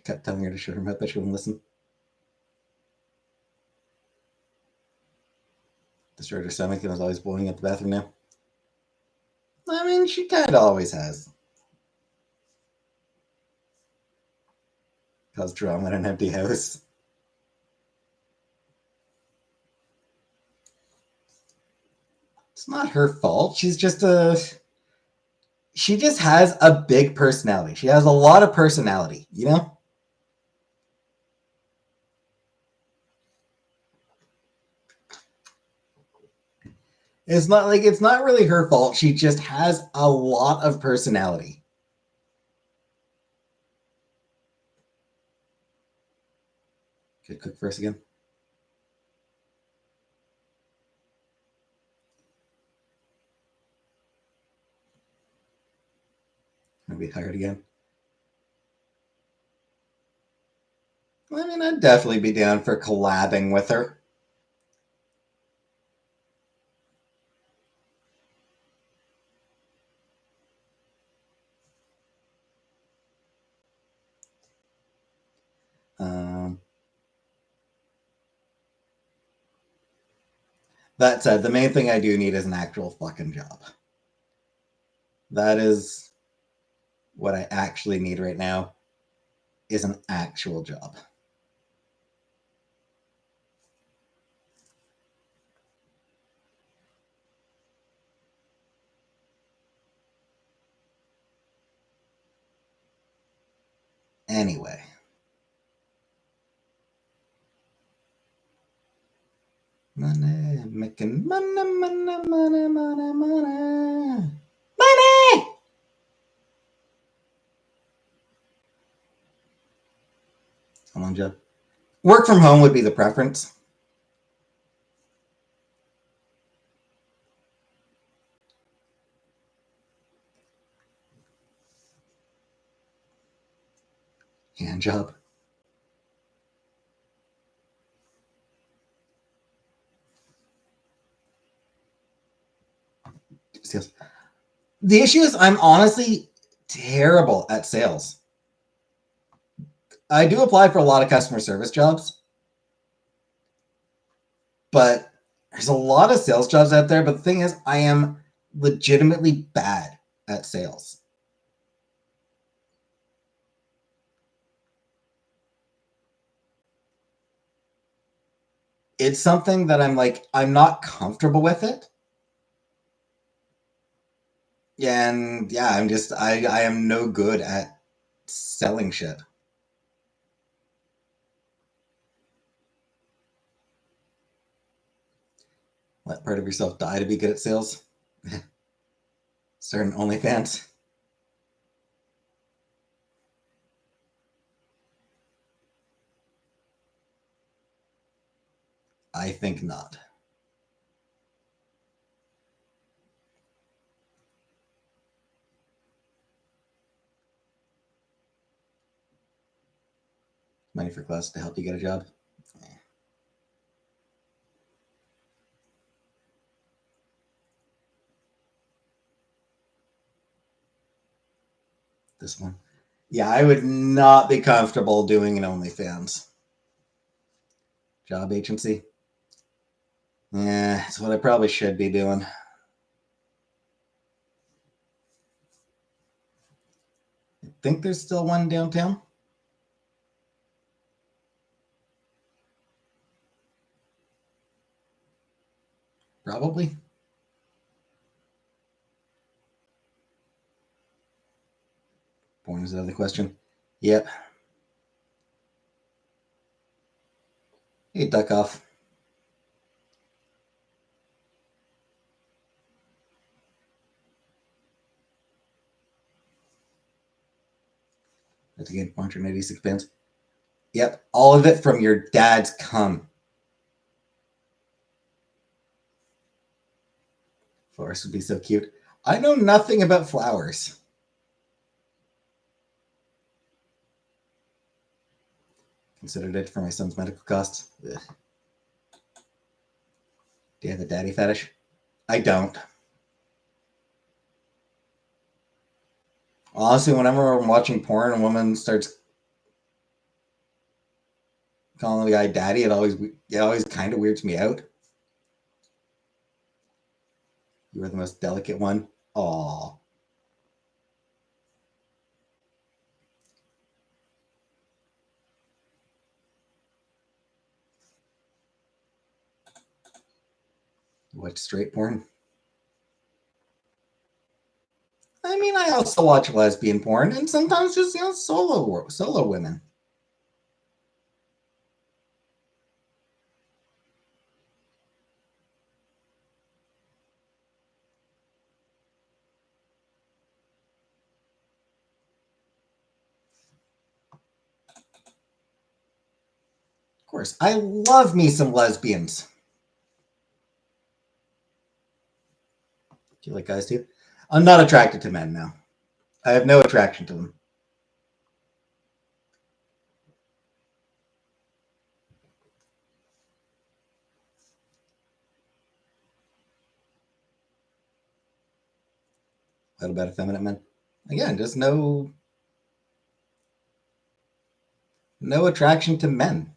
Kept telling her to shut her mouth, but she wouldn't listen. Destroyed her stomach and was always blowing up the bathroom now. I mean, she kind of always has. Caused drama in an empty house. It's not her fault. She just has a big personality. She has a lot of personality, you know? It's not really her fault. She just has a lot of personality. Could cook for us again. Gonna be hired again. I mean, I'd definitely be down for collabing with her. Um, that said, the main thing I do need is an actual fucking job. That is what I actually need right now, is an actual job. Anyway. Money, making money, money, money, money, money. Money! Hold on, Joe. Work from home would be the preference. Hand job. Sales. The issue is I'm honestly terrible at sales. I do apply for a lot of customer service jobs, but there's a lot of sales jobs out there. But the thing is, I am legitimately bad at sales. It's something that I'm not comfortable with it. And yeah, I am no good at selling shit. Let part of yourself die to be good at sales. Certain OnlyFans. I think not. Money for class to help you get a job. This one. Yeah, I would not be comfortable doing an OnlyFans. Job agency. Yeah, that's what I probably should be doing. I think there's still one downtown. Probably. Porn is another question. Yep. Hey, duck off. That's again 186 pence. Yep, all of it from your dad's cum. Flowers would be so cute. I know nothing about flowers. Considered it for my son's medical costs. Ugh. Do you have a daddy fetish? I don't. Honestly, whenever I'm watching porn and a woman starts calling the guy daddy, it always kind of weirds me out. You were the most delicate one. Aw. What straight porn? I mean, I also watch lesbian porn and sometimes just solo women. Of course, I love me some lesbians. Do you like guys too? I'm not attracted to men now. I have no attraction to them. What about effeminate men? Again, just no attraction to men.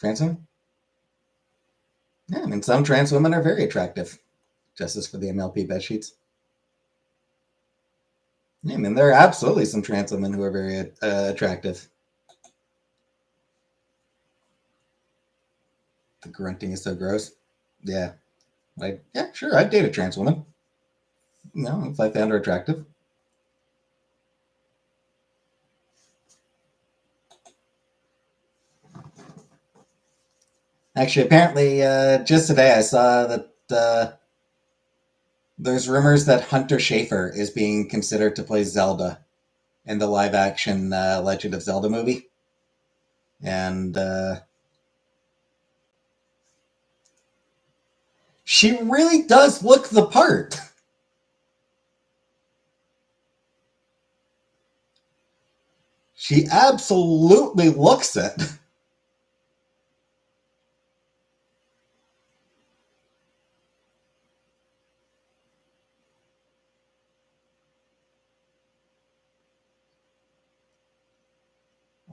Trans women? Yeah, I mean, some trans women are very attractive. Justice for the MLP bed sheets. Yeah, I mean, there are absolutely some trans women who are very attractive. The grunting is so gross. Yeah, yeah, sure, I'd date a trans woman. No, if I found her attractive. Actually, apparently, just today I saw that there's rumors that Hunter Schafer is being considered to play Zelda in the live-action Legend of Zelda movie, and she really does look the part. She absolutely looks it.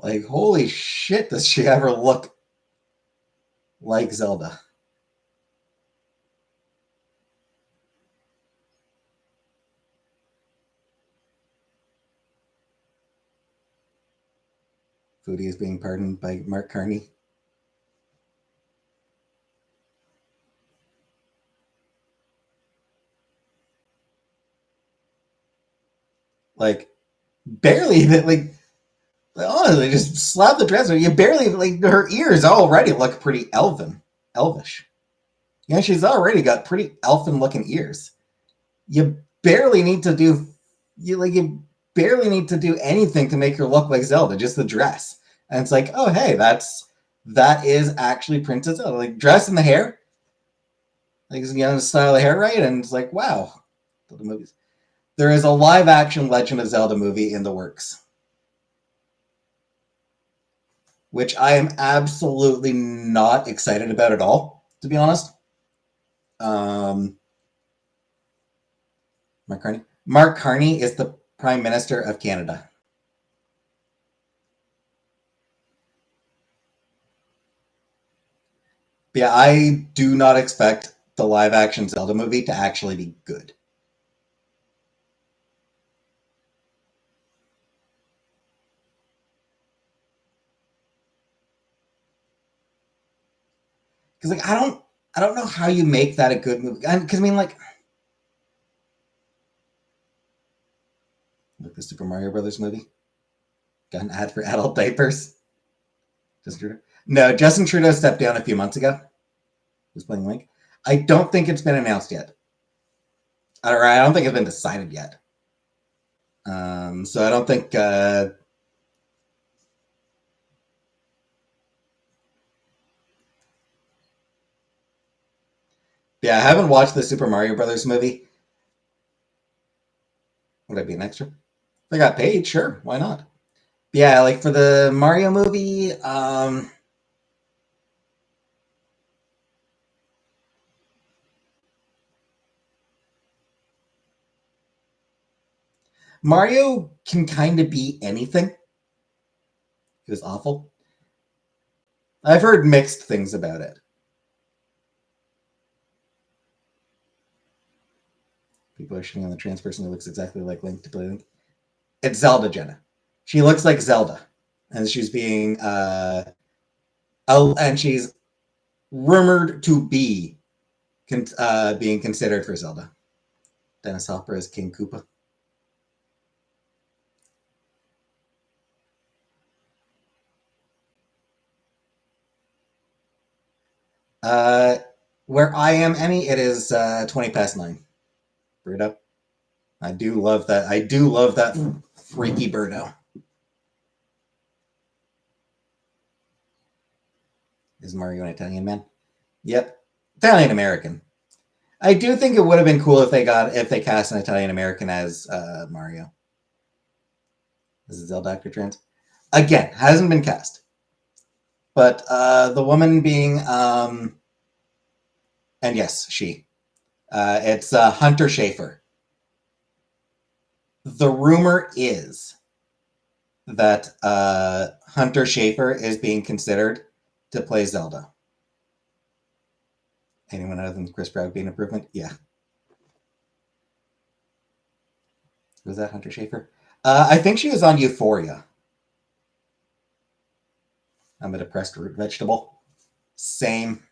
Like, holy shit, does she ever look like Zelda? Foodie is being pardoned by Mark Carney. Like, barely even, like, honestly, just slap the dress. You barely, like, her ears already look pretty elvish. Yeah, she's already got pretty elfin looking ears. You barely need to do you barely need to do anything to make her look like Zelda, just the dress. And it's like, oh hey, that is actually Princess Zelda. Like dress and the hair. Like style the hair right, and it's like, wow. The movies. There is a live action Legend of Zelda movie in the works. Which I am absolutely not excited about at all, to be honest. Um, Mark Carney. Mark Carney is the Prime Minister of Canada. Yeah, I do not expect the live action Zelda movie to actually be good. Because like I don't know how you make that a good movie. Because I mean like the Super Mario Brothers movie got an ad for adult diapers. Justin Trudeau. No, Justin Trudeau stepped down a few months ago. He was playing Link. I don't think it's been announced yet. Or I don't think it's been decided yet. So I don't think. Yeah, I haven't watched the Super Mario Brothers movie. Would I be an extra? If I got paid, sure, why not? Yeah, like for the Mario movie, Mario can kind of be anything. It was awful. I've heard mixed things about it. People are shitting on the trans person who looks exactly like Link to play Link. It's Zelda, Jenna. She looks like Zelda, and she's being and she's rumored to be being considered for Zelda. Dennis Hopper as King Koopa. Uh, where I am, Emmy, it is 20 past 9. Birdo. I do love that. I do love that freaky Birdo. Is Mario an Italian man? Yep. Italian American. I do think it would have been cool if they cast an Italian American as Mario. This is Zelda Dr. Trent. Again, hasn't been cast. But the woman being and yes, she. It's Hunter Schafer. The rumor is that Hunter Schafer is being considered to play Zelda. Anyone other than Chris Pratt be an improvement? Yeah. Was that Hunter Schafer? I think she was on Euphoria. I'm a depressed root vegetable. Same.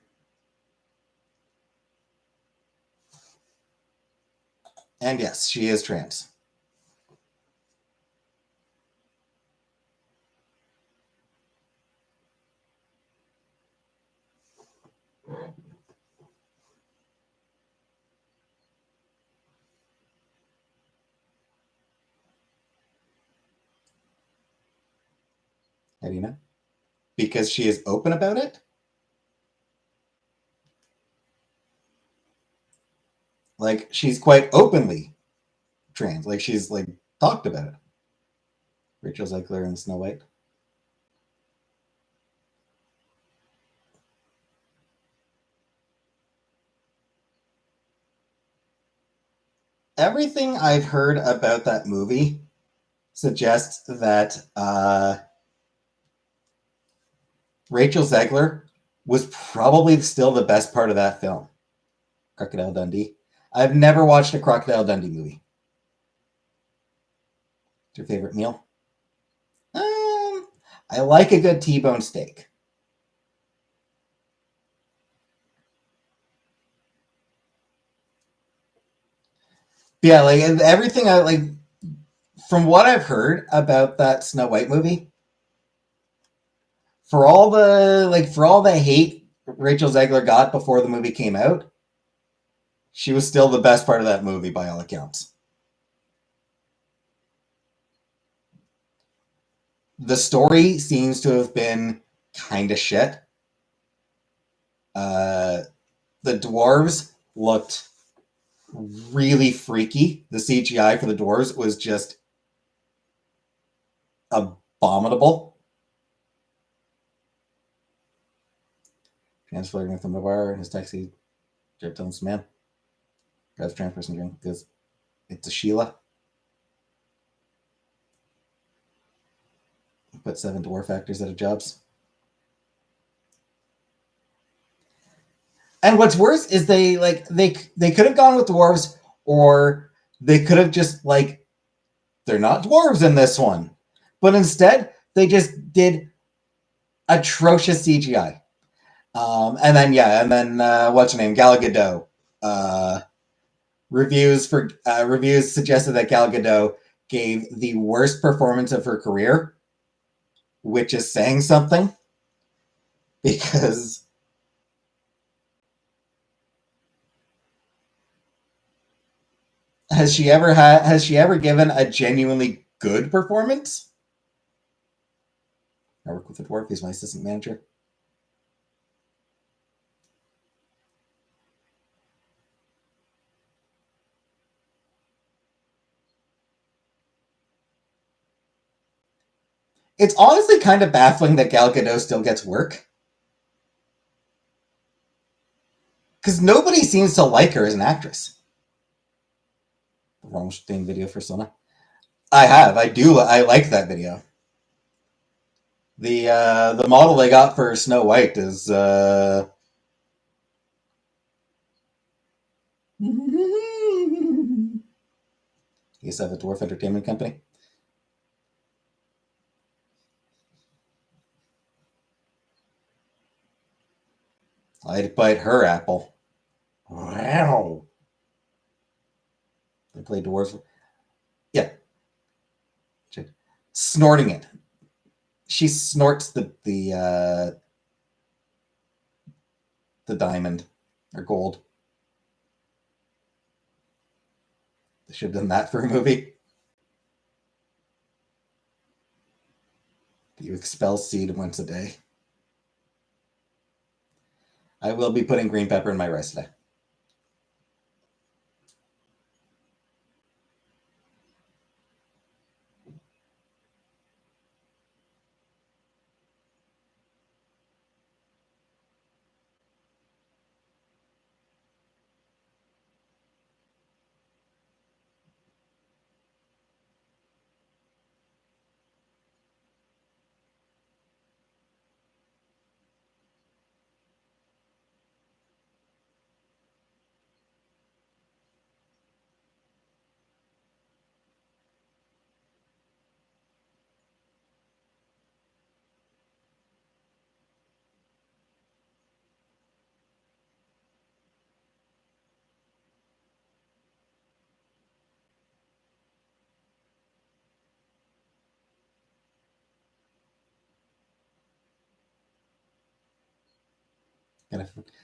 And yes, she is trans. How do you know? Because she is open about it? Like, she's quite openly trans. Like, she's, like, talked about it. Rachel Zegler and Snow White. Everything I've heard about that movie suggests that Rachel Zegler was probably still the best part of that film. Crocodile Dundee. I've never watched a Crocodile Dundee movie. What's your favorite meal? I like a good T-bone steak. Yeah, like everything I like from what I've heard about that Snow White movie, for all the hate Rachel Zegler got before the movie came out, she was still the best part of that movie by all accounts. The story seems to have been kind of shit. Uh, the dwarves looked really freaky. The CGI for the dwarves was just abominable. Transferring with him to bar in his taxi, Jeff tells man, grabs trans person drink because it's a Sheila. Put 7 dwarf actors out of jobs. And what's worse is they could have gone with dwarves, or they could have just they're not dwarves in this one, but instead they just did atrocious CGI. And then what's her name, Gal Gadot. Reviews suggested that Gal Gadot gave the worst performance of her career, which is saying something, because has she ever given a genuinely good performance? I work with a dwarf. He's my assistant manager. It's honestly kind of baffling that Gal Gadot still gets work, because nobody seems to like her as an actress. Rammstein video for Sona. I have. I like that video. The model they got for Snow White is you guys have a dwarf entertainment company. I'd bite her apple. Wow. They play dwarves. Yeah. Snorting it. She snorts the diamond or gold. They should have done that for a movie. You expel seed once a day. I will be putting green pepper in my rice today.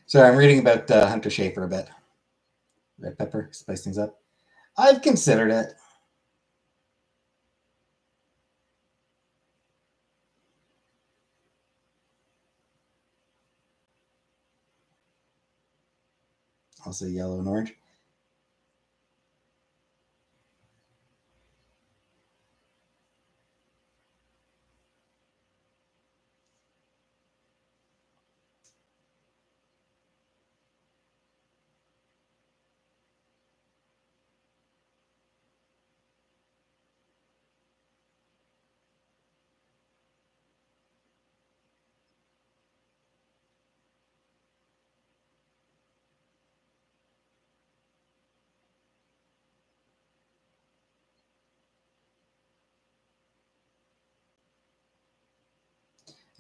So I'm reading about Hunter Schafer a bit. Red pepper, spice things up. I've considered it. Also yellow and orange.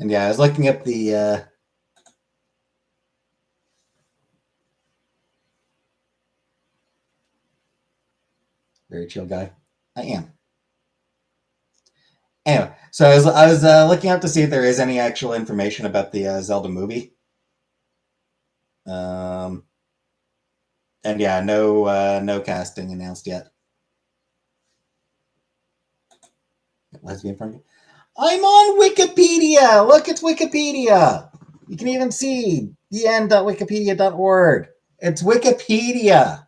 And yeah, I was looking up the very chill guy. I am. Anyway, so I was looking up to see if there is any actual information about the Zelda movie. And yeah, no casting announced yet. Lesbian friendly. I'm on Wikipedia. Look, it's Wikipedia. You can even see en.wikipedia.org. It's Wikipedia.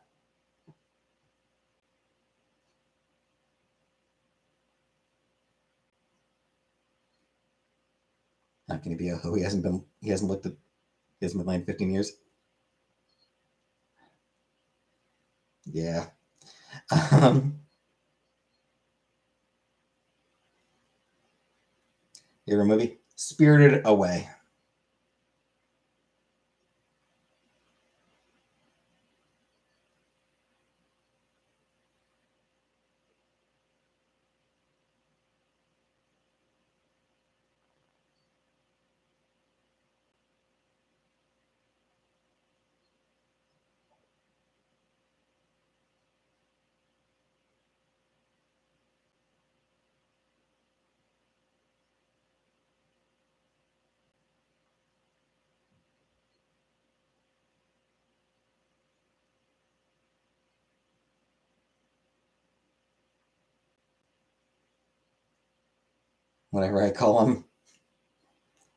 Not going to be a who. He hasn't been playing 15 years. Yeah. Favorite movie? Spirited Away. Whatever I call him.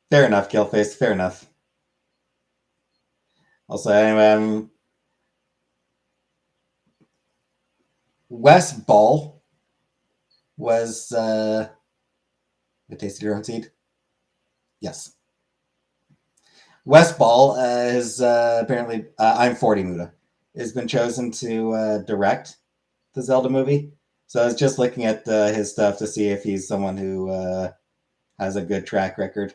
Fair enough, Killface. Fair enough. Also, anyway, Wes Ball was a Taste of Your Own Seed. Yes. Wes Ball is apparently I'm 40 Muda has been chosen to direct the Zelda movie. So I was just looking at his stuff to see if he's someone who has a good track record.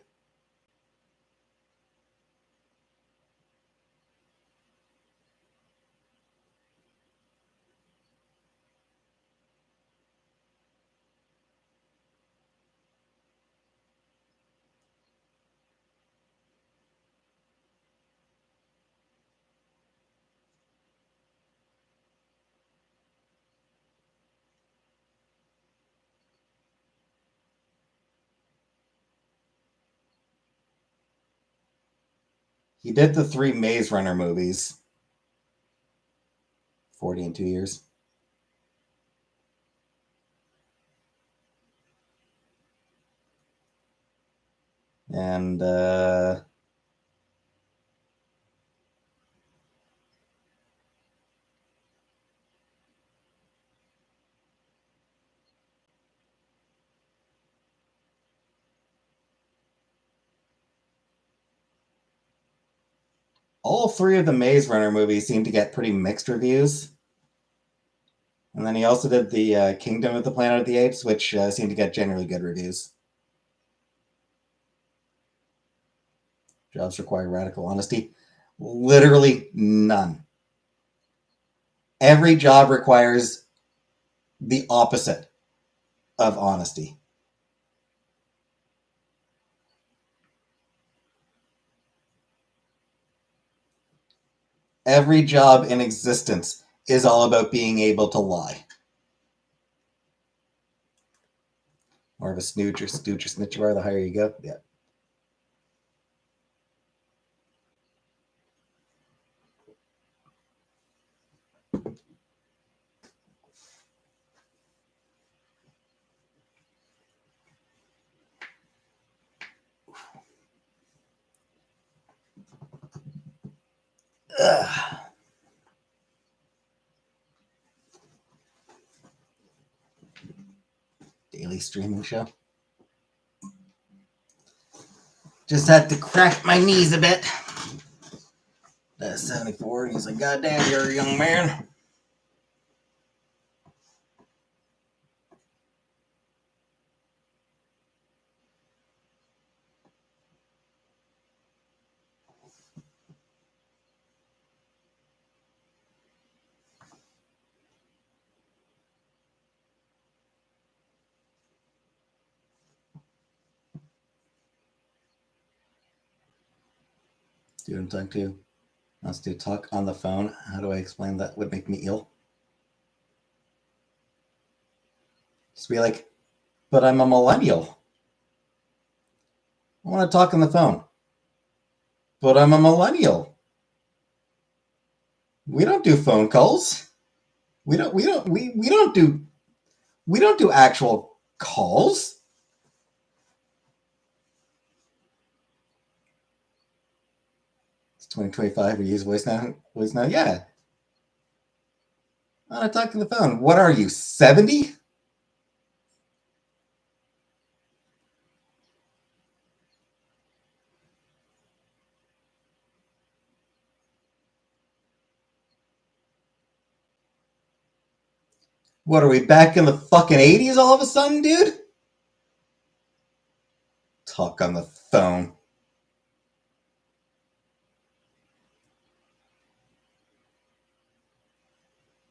He did the 3 Maze Runner movies. 40 in 2 years. And all 3 of the Maze Runner movies seem to get pretty mixed reviews. And then he also did the Kingdom of the Planet of the Apes, which seemed to get generally good reviews. Jobs require radical honesty. Literally none. Every job requires the opposite of honesty. Every job in existence is all about being able to lie. More of a snooch or stooch or snitch you are, the higher you go. Yeah. Ugh. Daily streaming show. Just had to crack my knees a bit. That's 74. He's like, God damn, you're a young man. Do you want to talk to? Let's do talk on the phone. How do I explain that would make me ill? Just be like, but I'm a millennial. I want to talk on the phone. But I'm a millennial. We don't do phone calls. We don't do actual calls. It's 2025. We use voice now. Voice now. Yeah. I want to talk on the phone. What are you, 70? What are we back in the fucking 80s all of a sudden, dude? talk on the phone.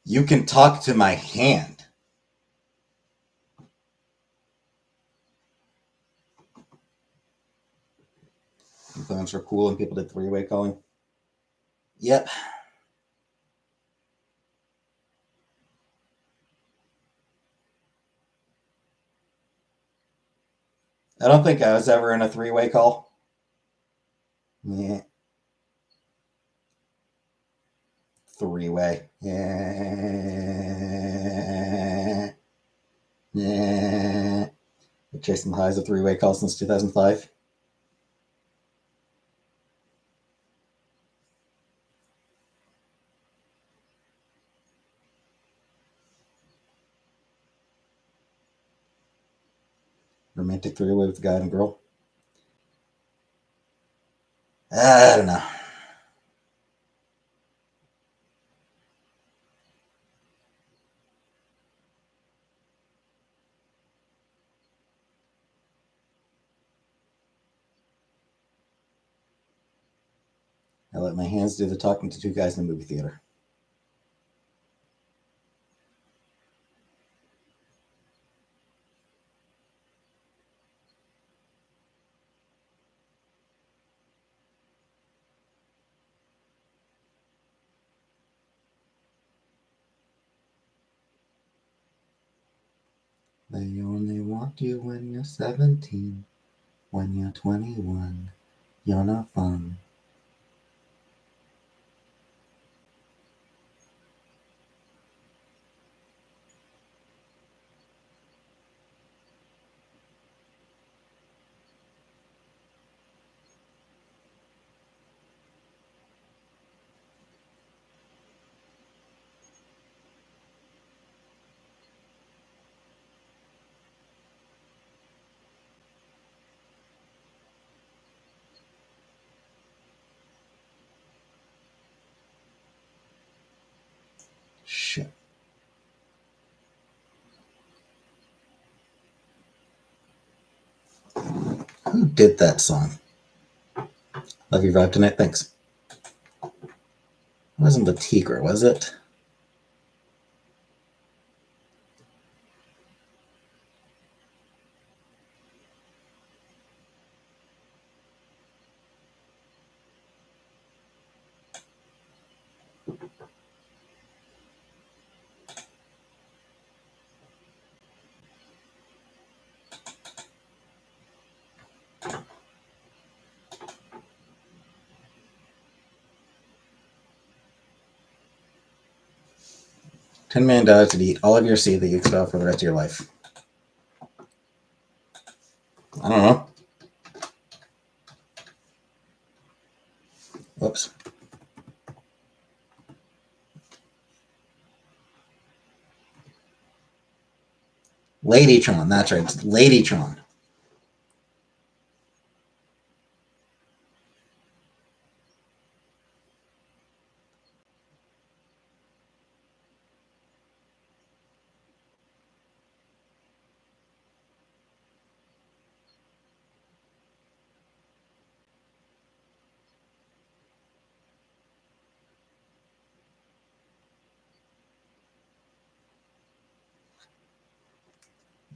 You can talk to my hand. And phones were cool and people did three-way calling. Yep. I don't think I was ever in a three-way call. Yeah. Three-way. Yeah. Yeah. Jason High's a three-way call since 2005. Romantic three-way with a guy and a girl. I don't know. I let my hands do the talking to two guys in a movie theater. They only want you when you're 17. When you're 21, you're not fun. Shit. Who did that song? Love Your Vibe Tonight. Thanks. It wasn't the Tigra, was it? $10 million to eat all of your seed that you expel for the rest of your life. I don't know. Whoops. Ladytron, that's right. It's Ladytron.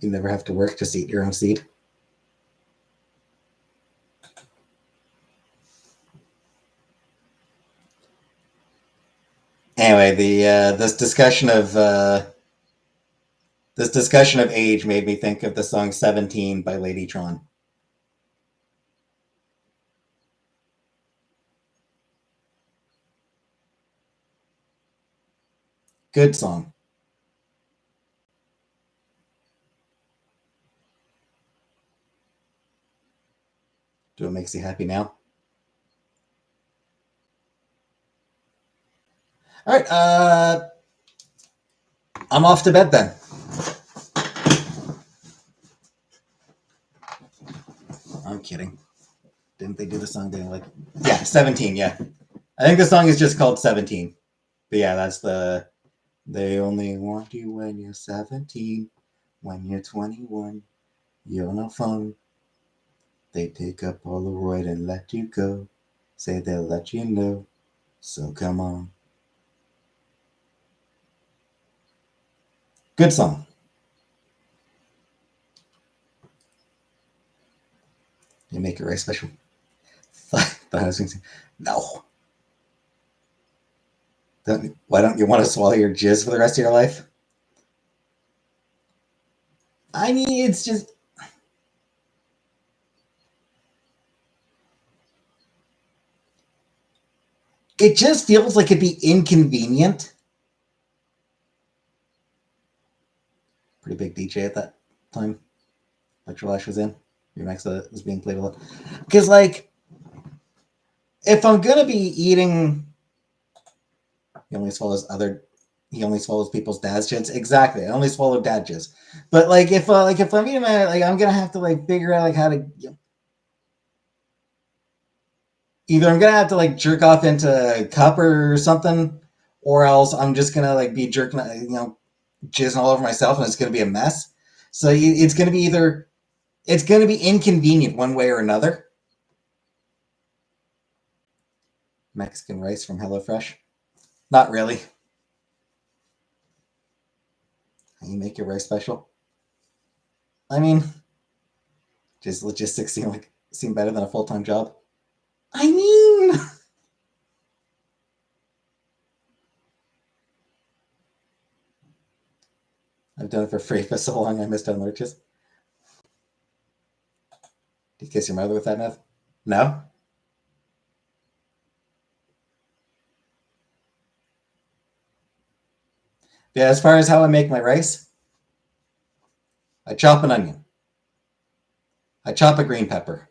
You never have to work to eat your own seed. Anyway, this discussion of age made me think of the song 17 by Ladytron. Good song. Do it makes you happy now? All right, I'm off to bed then. I'm kidding. Didn't they do the song? Like, yeah, 17. Yeah, I think the song is just called 17. But yeah, that's the. They only want you when you're 17. When you're 21, you're no fun. They take a Polaroid and let you go. Say they'll let you know. So come on. Good song. You make it right special. Thought I was going to say, no. Why don't you want to swallow your jizz for the rest of your life? I mean, it's just. It just feels like it'd be inconvenient. Pretty big DJ at that time. Electrolash was in. Remax was being played a lot. Because, like, if I'm going to be eating. He only swallows people's dad's jizz. Exactly. I only swallow dad jizz. But if I'm eating I'm gonna have to figure out how to. Either I'm gonna have to jerk off into a cup or something, or else I'm just gonna be jerking jizzing all over myself, and it's gonna be a mess. So it's gonna be it's gonna be inconvenient one way or another. Mexican rice from HelloFresh. Not really. You make your rice special. I mean, just logistics seem better than a full-time job. I mean, I've done it for free for so long I missed on lurches. Did you kiss your mother with that meth? No? Yeah, as far as how I make my rice, I chop an onion. I chop a green pepper.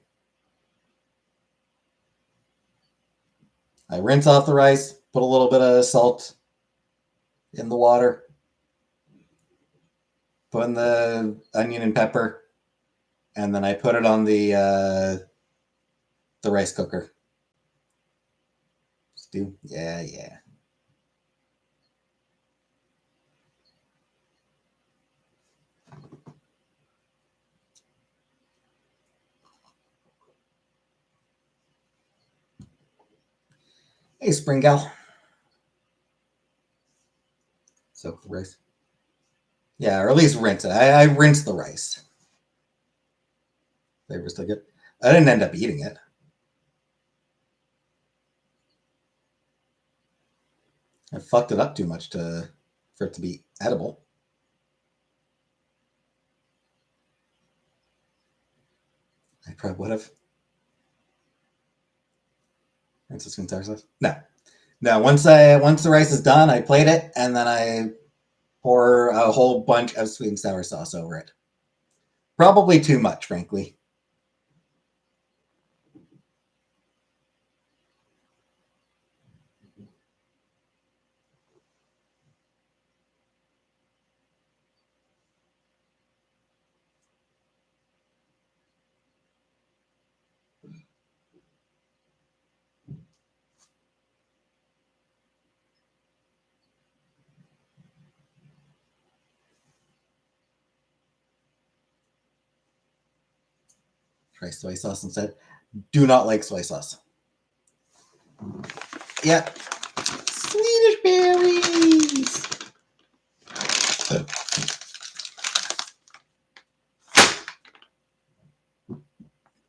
I rinse off the rice, put a little bit of salt in the water, put in the onion and pepper, and then I put it on the rice cooker. Stew? Yeah, yeah. Hey, spring gal. Soak the rice. Yeah, or at least rinse it. I rinse the rice. Flavor still good. I didn't end up eating it. I fucked it up too much for it to be edible. I probably would have. Rinse the sweet and sour sauce. No, no. Once the rice is done, I plate it and then I pour a whole bunch of sweet and sour sauce over it. Probably too much, frankly. Try soy sauce instead. Do not like soy sauce. Yeah. Swedish berries.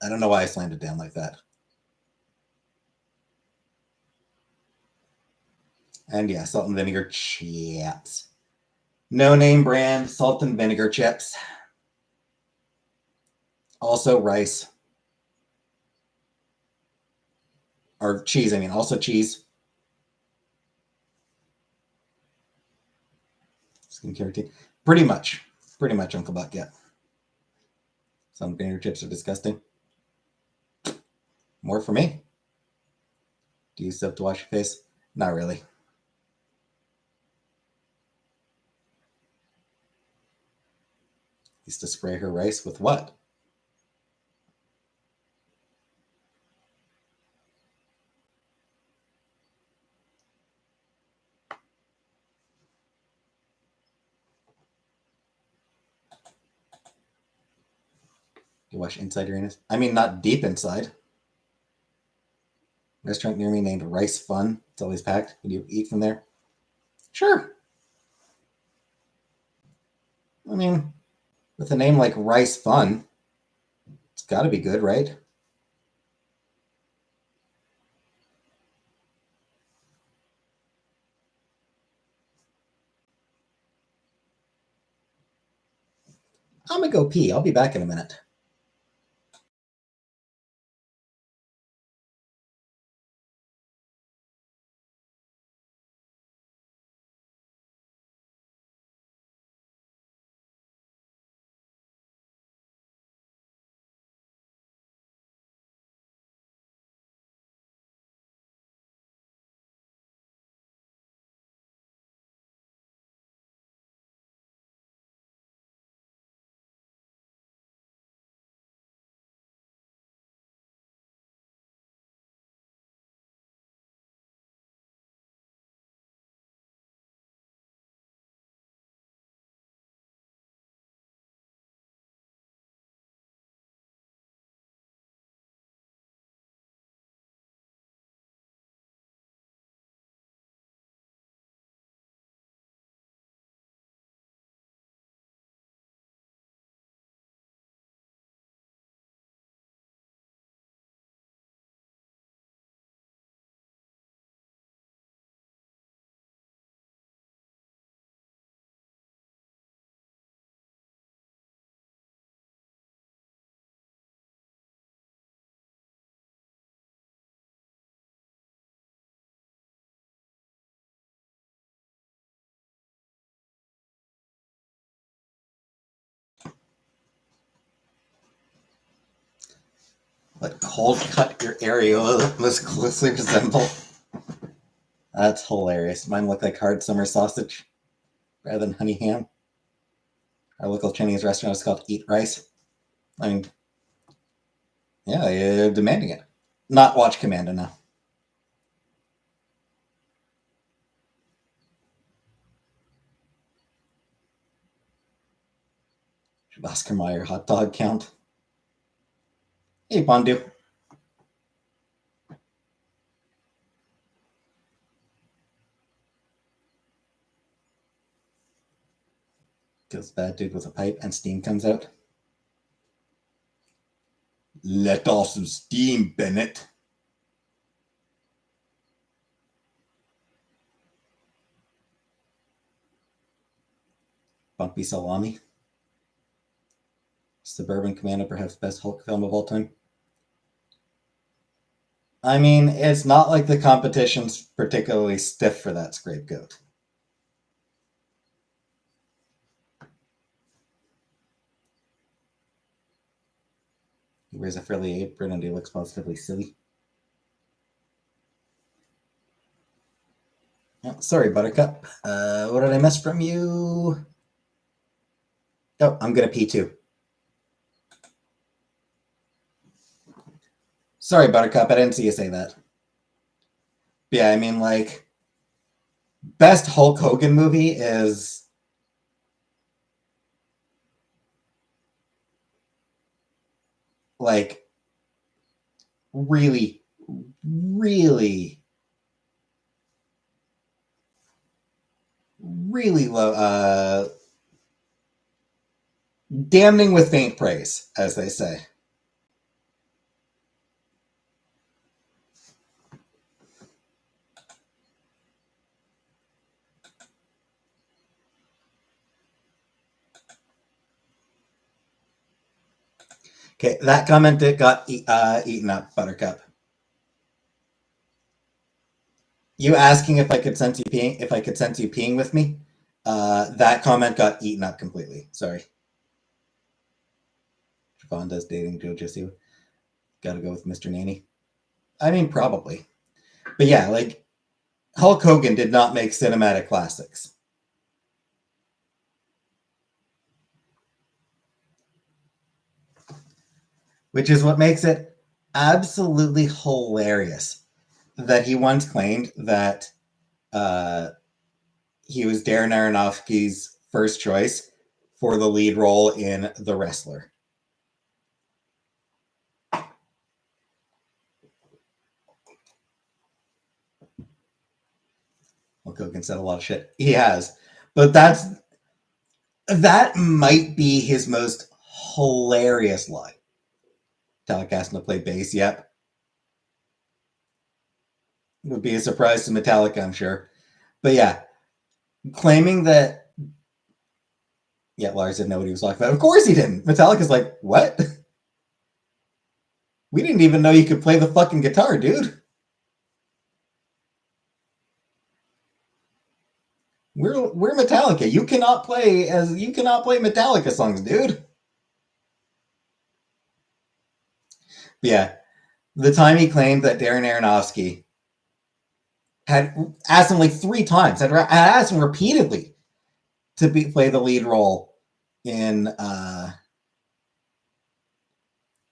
I don't know why I slammed it down like that. And yeah, salt and vinegar chips. No name brand salt and vinegar chips. Also rice. Or cheese, I mean, also cheese. Skincare routine. Pretty much. Pretty much, Uncle Buck, yeah. Some vinegar chips are disgusting. More for me. Do you still have to wash your face? Not really. Used to spray her rice with what? You watch Inside Uranus? I mean, not deep inside. Restaurant near me named Rice Fun. It's always packed. Would you eat from there? Sure. I mean, with a name like Rice Fun, it's got to be good, right? I'm gonna go pee. I'll be back in a minute. What cold cut your areola most closely resemble? That's hilarious. Mine look like hard summer sausage rather than honey ham. Our local Chinese restaurant is called Eat Rice. I mean, yeah, you're demanding it. Not watch Commando now. Should Oscar Mayer hot dog count? Hey, Bondu. Goes bad dude with a pipe and steam comes out. Let off some steam, Bennett. Bumpy Salami. Suburban Commando, perhaps best Hulk film of all time. I mean, it's not like the competition's particularly stiff for that scapegoat. He wears a frilly apron and he looks positively silly. Oh, sorry, Buttercup. What did I miss from you? Oh, I'm gonna pee too. Sorry, Buttercup. I didn't see you say that. Yeah, I mean, like, best Hulk Hogan movie is like really, really, really low. Damning with faint praise, as they say. Okay, that comment that got eaten up, Buttercup. You asking if I could sense you peeing, if I could sense you peeing with me? That comment got eaten up completely. Sorry. Javon does dating Jojo Siwa. Got to go with Mr. Nanny. I mean, probably, but yeah, like Hulk Hogan did not make cinematic classics, which is what makes it absolutely hilarious that he once claimed that uh, he was Darren Aronofsky's first choice for the lead role in The Wrestler. Hulk Hogan said a lot of shit. He has. But that might be his most hilarious line. Metallica asking to play bass, yep. Would be a surprise to Metallica, I'm sure. But yeah, claiming that, yeah, Lars didn't know what he was talking about. Of course he didn't. Metallica's like, what? We didn't even know you could play the fucking guitar, dude. We're Metallica. You cannot play Metallica songs, dude. But yeah, the time he claimed that Darren Aronofsky had asked him like 3 times, had asked him repeatedly to play the lead role in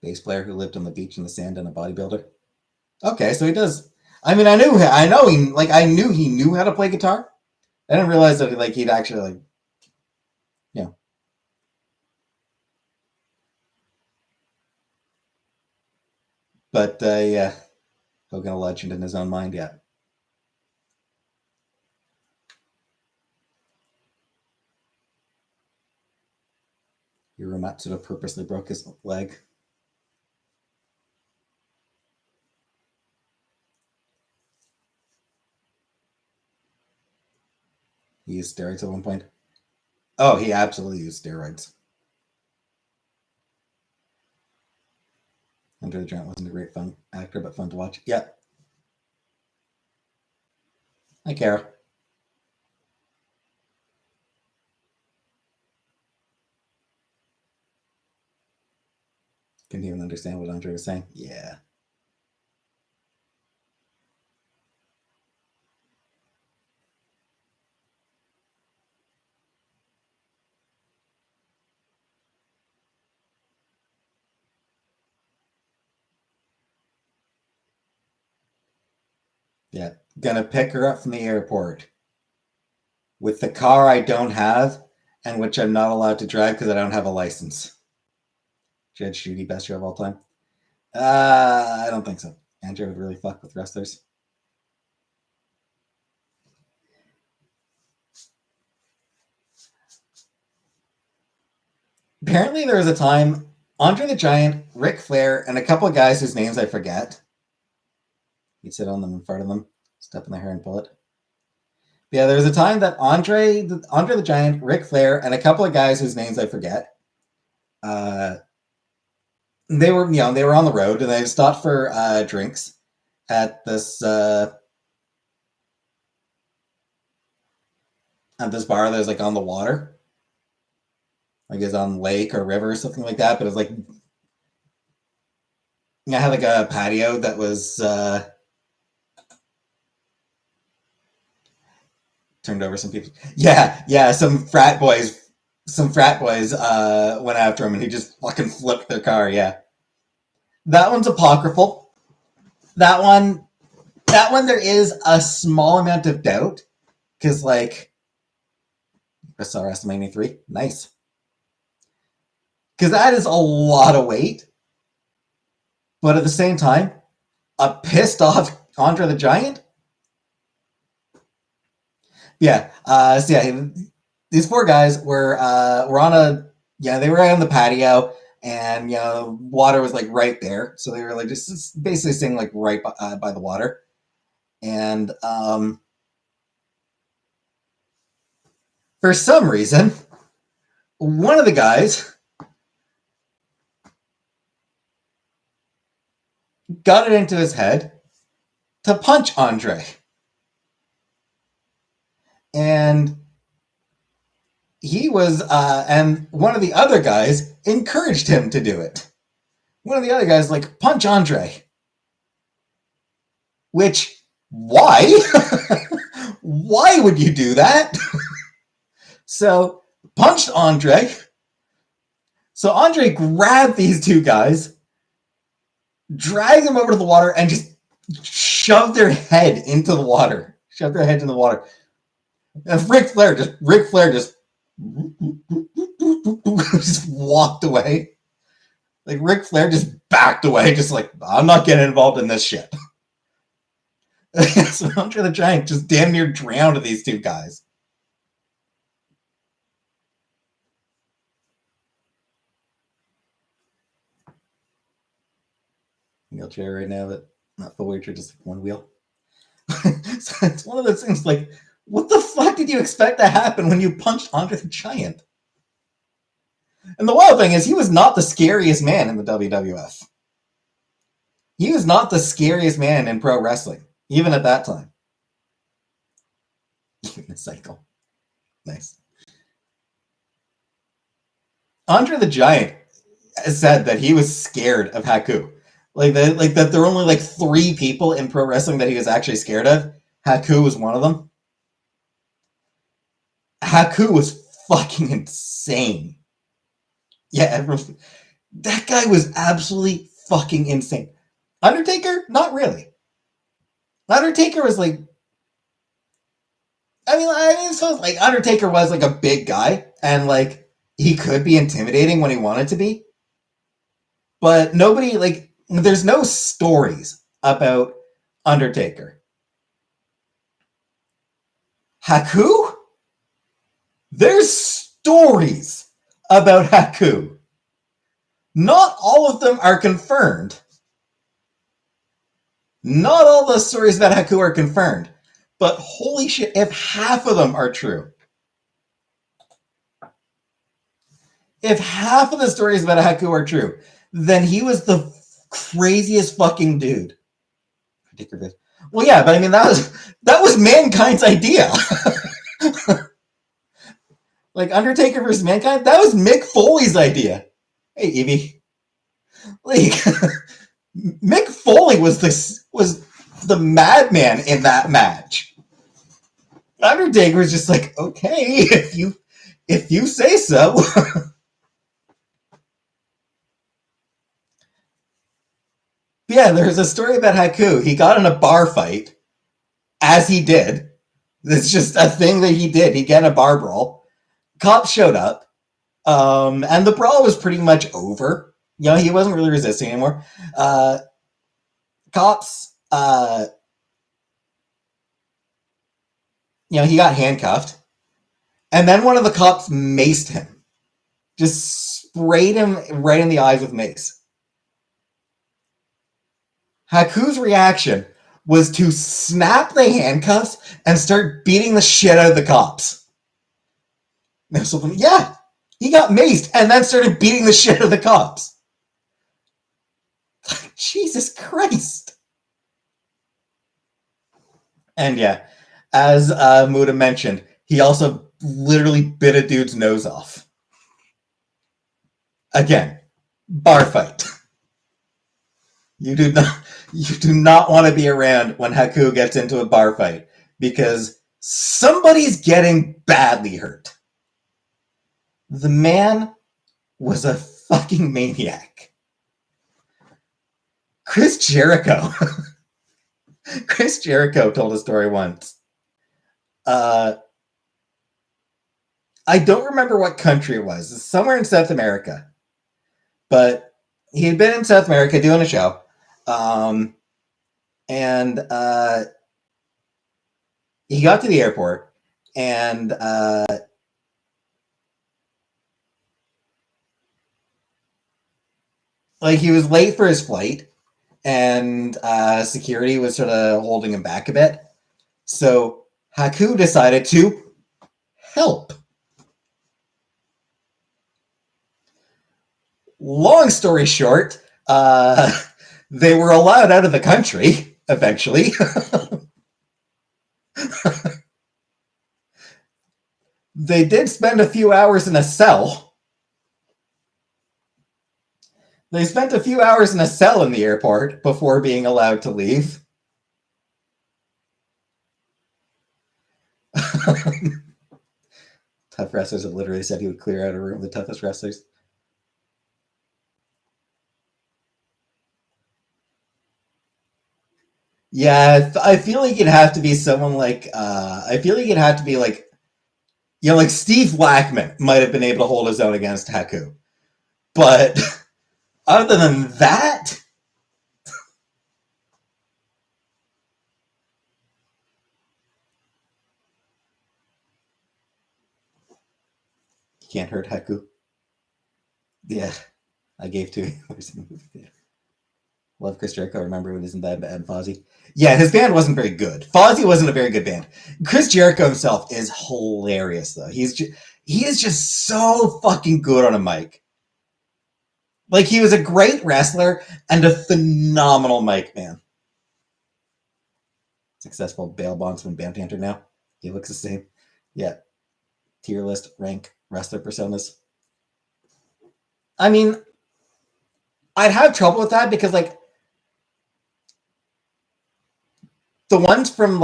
bass player who lived on the beach in the sand and a bodybuilder. Okay, so he does. I mean, I knew he knew how to play guitar. I didn't realize that like he'd actually like, you know. But yeah, Hogan a legend in his own mind, yeah. Hiro Matsuda purposely broke his leg. He used steroids at one point. Oh, he absolutely used steroids. Andre the Giant wasn't a great fun actor, but fun to watch. Yeah. Hi, Kara. Couldn't even understand what Andre was saying. Yeah. Yeah. Gonna pick her up from the airport with the car I don't have and which I'm not allowed to drive because I don't have a license. Judge Judy, best show of all time. I don't think so. Andrew would really fuck with wrestlers. Apparently, there was a time Andre the Giant, Ric Flair, and a couple of guys whose names I forget. He'd sit on them in front of them, step in their hair and pull it. Yeah, there was a time that Andre the Giant, Ric Flair, and a couple of guys whose names I forget. They were on the road and they stopped for drinks at this bar that was like on the water, like it's on lake or river or something like that. But it was like I had like a patio that was turned over some people. Yeah, some frat boys went after him and he just fucking flipped their car. Yeah, that one's apocryphal. That one there is a small amount of doubt because like I saw WrestleMania 3. Nice. Because that is a lot of weight. But at the same time, a pissed off Andre the Giant. Yeah. So yeah, these 4 guys were on they were out on the patio, and water was like right there, so they were like just basically sitting like right by the water, and for some reason, one of the guys got it into his head to punch Andre. And he was, and one of the other guys encouraged him to do it. One of the other guys like, punch Andre. Which, why? Why would you do that? So, punched Andre. So Andre grabbed these 2 guys, dragged them over to the water, and just shoved their head into the water. Shoved their heads in the water. And Ric Flair just walked away. Like Ric Flair just backed away, just like, I'm not getting involved in this shit. So Andre the Giant just damn near drowned these two guys. Wheelchair right now, but not full wheelchair, just one wheel. So it's one of those things like, what the fuck did you expect to happen when you punched Andre the Giant? And the wild thing is, he was not the scariest man in the WWF. He was not the scariest man in pro wrestling, even at that time. Even the cycle. Nice. Andre the Giant said that he was scared of Haku. Like that there were only like 3 people in pro wrestling that he was actually scared of. Haku was one of them. Haku was fucking insane. Yeah, that guy was absolutely fucking insane. Undertaker, not really. Undertaker was like, I mean, so like Undertaker was like a big guy, and like he could be intimidating when he wanted to be, but nobody like. There's no stories about Undertaker. Haku? There's stories about Haku. Not all of them are confirmed. Not all the stories about Haku are confirmed. But holy shit, if half of them are true. If half of the stories about Haku are true, then he was the craziest fucking dude. Well, yeah, but I mean that was Mankind's idea. Like Undertaker versus Mankind, that was Mick Foley's idea. Hey, Evie. Like Mick Foley was the madman in that match. Undertaker was just like, okay, if you say so. Yeah, there's a story about Haku. He got in a bar fight, as he did. It's just a thing that he did. He got in a bar brawl. Cops showed up, and the brawl was pretty much over. You know, he wasn't really resisting anymore. Cops, he got handcuffed, and then one of the cops maced him. Just sprayed him right in the eyes with mace. Haku's reaction was to snap the handcuffs and start beating the shit out of the cops. So, yeah, he got maced and then started beating the shit out of the cops. Jesus Christ. And yeah, as Muda mentioned, he also literally bit a dude's nose off. Again, bar fight. You do not want to be around when Haku gets into a bar fight because somebody's getting badly hurt. The man was a fucking maniac. Chris Jericho told a story once. I don't remember what country it was. It's somewhere in South America. But he had been in South America doing a show. And he got to the airport and like he was late for his flight and security was sort of holding him back a bit. So Haku decided to help. Long story short, they were allowed out of the country eventually. They did spend a few hours in a cell. They spent a few hours in a cell in the airport before being allowed to leave. Tough wrestlers have literally said he would clear out a room of the toughest wrestlers. Yeah, I feel like it'd have to be someone like I feel like it'd have to be like like Steve Blackman might have been able to hold his own against Haku. But other than that, Can't hurt Haku. Yeah, I gave 2 hours in the movie theater. Love Chris Jericho. Remember when isn't that bad? Fozzy. Yeah, his band wasn't very good. Fozzy wasn't a very good band. Chris Jericho himself is hilarious though. He is just so fucking good on a mic. Like he was a great wrestler and a phenomenal mic man. Successful bail bondsman bounty hunter now. He looks the same. Yeah. Tier list rank wrestler personas. I mean, I'd have trouble with that because like the ones from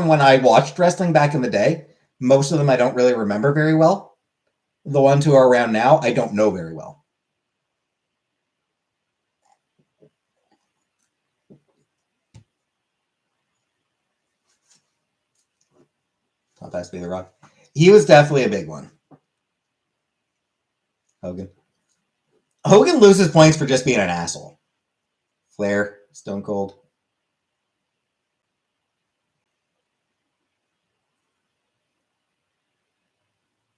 when I watched wrestling back in the day, most of them I don't really remember very well. The ones who are around now, I don't know very well. Top has to be The Rock. He was definitely a big one. Hogan. Hogan loses points for just being an asshole. Flair, Stone Cold.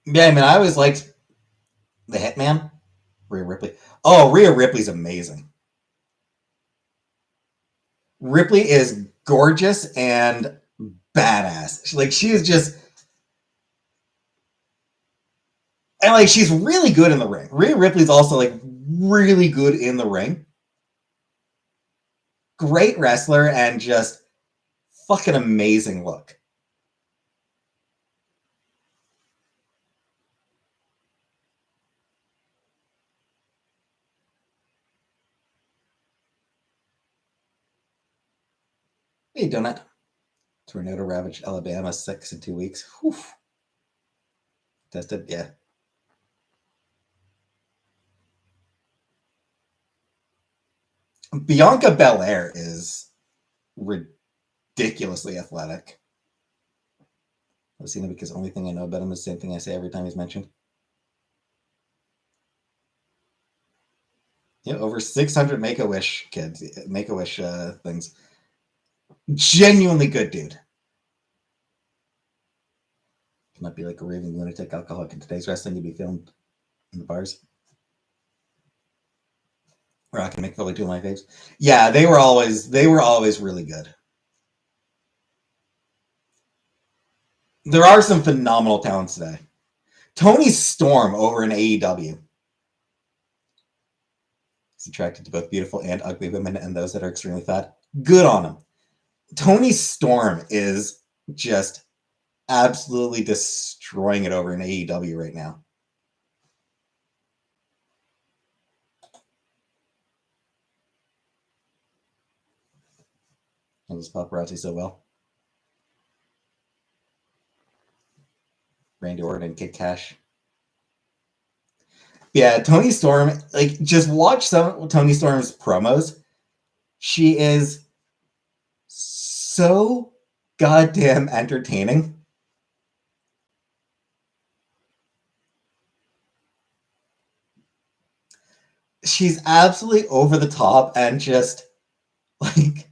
Yeah, I mean, I always liked the Hitman, Rhea Ripley. Oh, Rhea Ripley's amazing. Ripley is gorgeous and badass. Like she is just, and like she's really good in the ring. Rhea Ripley's also like really good in the ring. Great wrestler and just fucking amazing look. Hey, Donut. Tornado ravaged Alabama 6 in 2 weeks. Whew. Tested, yeah. Bianca Belair is ridiculously athletic. I've seen it because the only thing I know about him is the same thing I say every time he's mentioned. Yeah, over 600 Make-A-Wish kids, Make-A-Wish things. Genuinely good dude. Cannot be like a raving lunatic alcoholic in today's wrestling. You'd be filmed in the bars. Rock and Mick Foley, 2 of my faves. Yeah, they were always really good. There are some phenomenal talents today. Tony Storm over in AEW. He's attracted to both beautiful and ugly women and those that are extremely fat. Good on him. Tony Storm is just absolutely destroying it over in AEW right now. Handles paparazzi so well. Randy Orton and Kid Cash. Yeah, Tony Storm, like just watch some of Tony Storm's promos. She is so goddamn entertaining. She's absolutely over the top and just like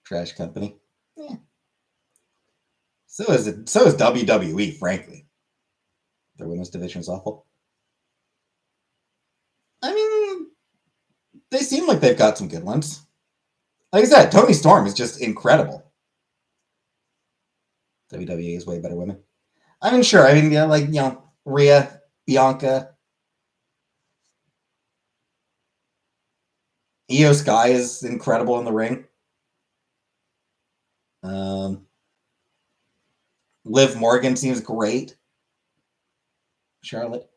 trash company. Yeah. So is WWE, frankly. Their women's division is awful. I mean, they seem like they've got some good ones. Like I said, Tony Storm is just incredible. WWE is way better women. I mean, sure. I mean, yeah, like, Rhea, Bianca. Io Sky is incredible in the ring. Liv Morgan seems great. Charlotte.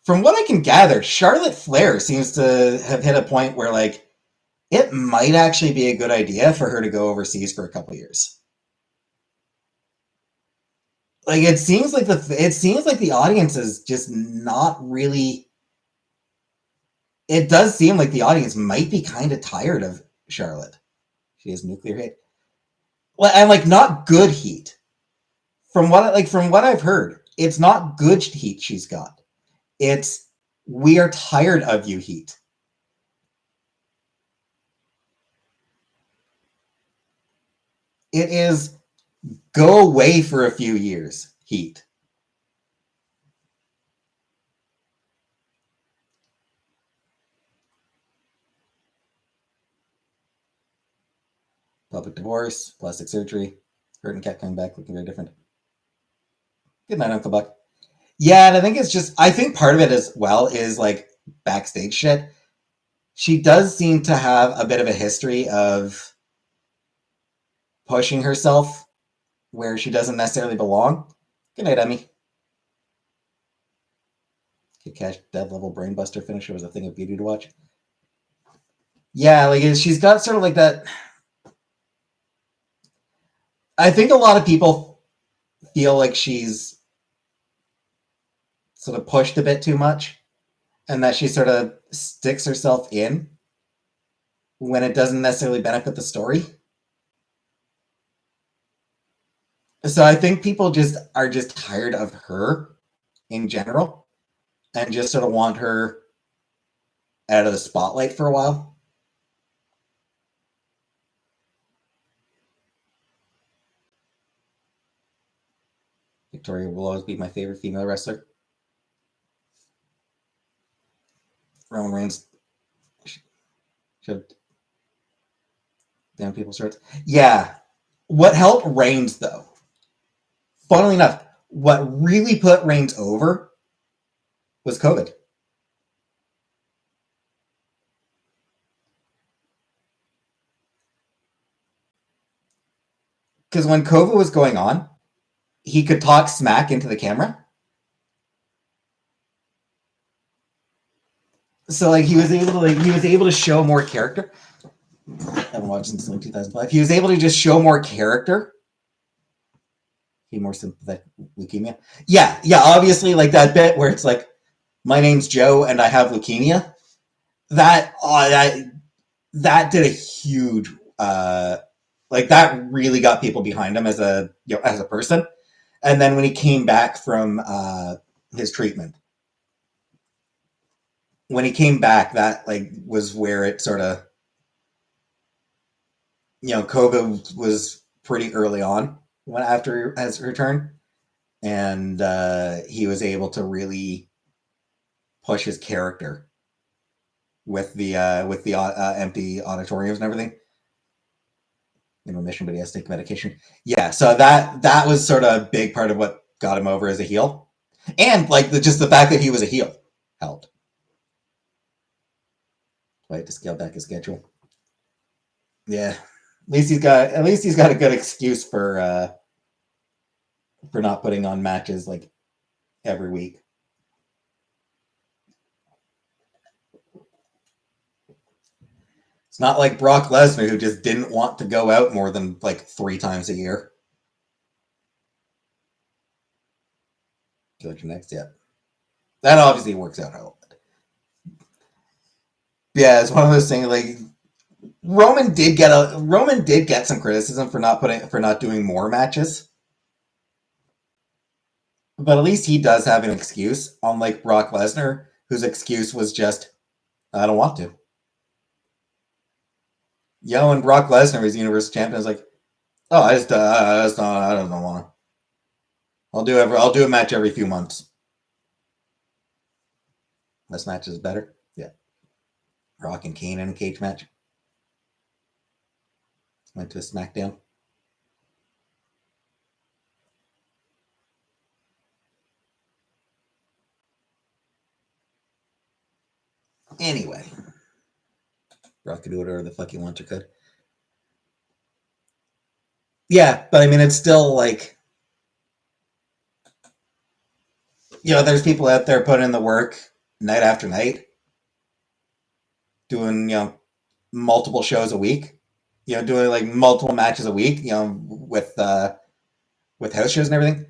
From what I can gather, Charlotte Flair seems to have hit a point where, like, it might actually be a good idea for her to go overseas for a couple years. Like, it seems like the audience is just not really. It does seem like the audience might be kind of tired of Charlotte. She has nuclear hate. Well, and like not good heat. From what I've heard, it's not good heat she's got. It's we are tired of you heat. It is go away for a few years, Heat. Public divorce, plastic surgery, hurt and kept coming back looking very different. Good night, Uncle Buck. Yeah, and I think it's just, I think part of it as well is like backstage shit. She does seem to have a bit of a history of pushing herself where she doesn't necessarily belong. Good night, Emmy. Kid Cash dead level brainbuster finisher was a thing of beauty to watch. Yeah, like she's got sort of like that. I think a lot of people feel like she's sort of pushed a bit too much and that she sort of sticks herself in when it doesn't necessarily benefit the story. So I think people just are just tired of her in general and just sort of want her out of the spotlight for a while. Victoria will always be my favorite female wrestler. Roman Reigns shoved down people's throats. Yeah. What helped Reigns, though, funnily enough, what really put Reigns over was COVID. Because when COVID was going on, he could talk smack into the camera. So like he was able to show more character. I haven't watched since like 2005. He was able to just show more character. He more sympathetic leukemia. Yeah, yeah. Obviously, like that bit where it's like, "My name's Joe and I have leukemia." That did a huge like that really got people behind him as a as a person. And then when he came back from his treatment, when he came back, that like was where it sort of COVID was pretty early on when after his return, and he was able to really push his character with the empty auditoriums and everything. In remission, but he has to take medication. Yeah, so that was sort of a big part of what got him over as a heel, and like just the fact that he was a heel helped. Right, to scale back his schedule. Yeah, at least he's got a good excuse for not putting on matches like every week. It's not like Brock Lesnar, who just didn't want to go out more than like 3 times a year. Killer Connects, yeah. That obviously works out a lot. Yeah, it's one of those things like Roman did get some criticism for not doing more matches. But at least he does have an excuse, unlike Brock Lesnar, whose excuse was just, I don't want to. When Brock Lesnar was Universal Champion, I was like, oh, I don't want to. I'll do a match every few months. Less matches is better. Yeah. Rock and Kane in a cage match. Went to a SmackDown. Anyway. Rock could do whatever the fuck he wants or could. Yeah, but I mean, it's still like, there's people out there putting in the work night after night, doing, multiple shows a week, doing like multiple matches a week, with house shows and everything.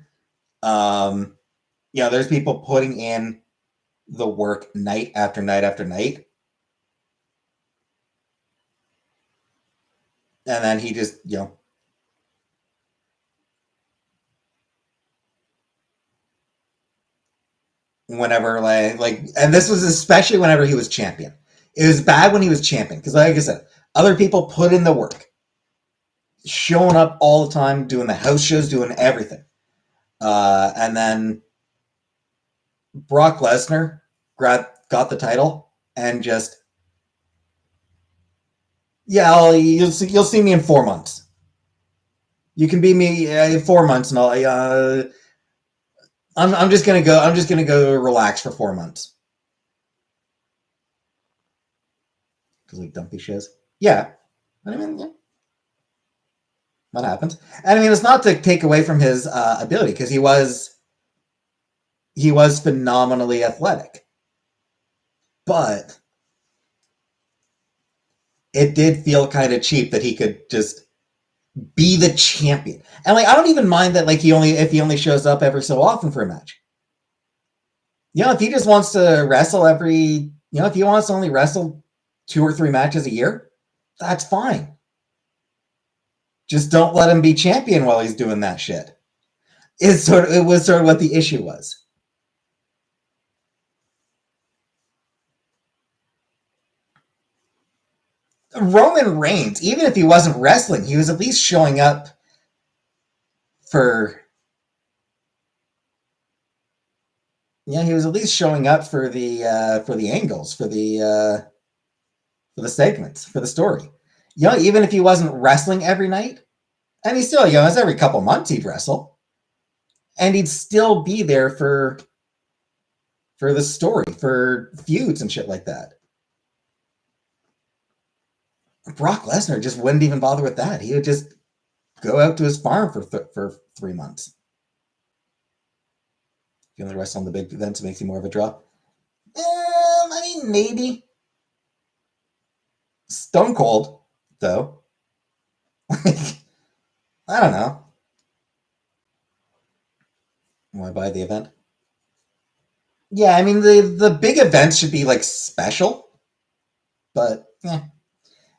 There's people putting in the work night after night after night. And then he just, whenever and this was especially whenever he was champion. It was bad when he was champion because, like I said, other people put in the work. showing up all the time, doing the house shows, doing everything. And then Brock Lesnar got the title and just, yeah, you'll see me in 4 months. You can beat me in 4 months, and I'm just gonna go. I'm just gonna go relax for 4 months. Because like dumpy shows. Yeah, I mean, yeah, that happens. And I mean, it's not to take away from his ability, because he was phenomenally athletic, but it did feel kind of cheap that he could just be the champion. And like, I don't even mind that like if he only shows up every so often for a match. You know, if he just wants to wrestle if he wants to only wrestle 2 or 3 matches a year, that's fine. Just don't let him be champion while he's doing that shit. It was sort of what the issue was. Roman Reigns, even if he wasn't wrestling, he was at least showing up for he was at least showing up for the angles, for the segments, for the story. You know, even if he wasn't wrestling every night, and he still, it's every couple months he'd wrestle, and he'd still be there for the story, for feuds and shit like that. Brock Lesnar just wouldn't even bother with that. He would just go out to his farm for 3 months. You only wrestle on the big events, it makes you more of a draw. I mean, maybe. Stone Cold, though. I don't know. Want to buy the event? Yeah, I mean the big events should be like special, but yeah.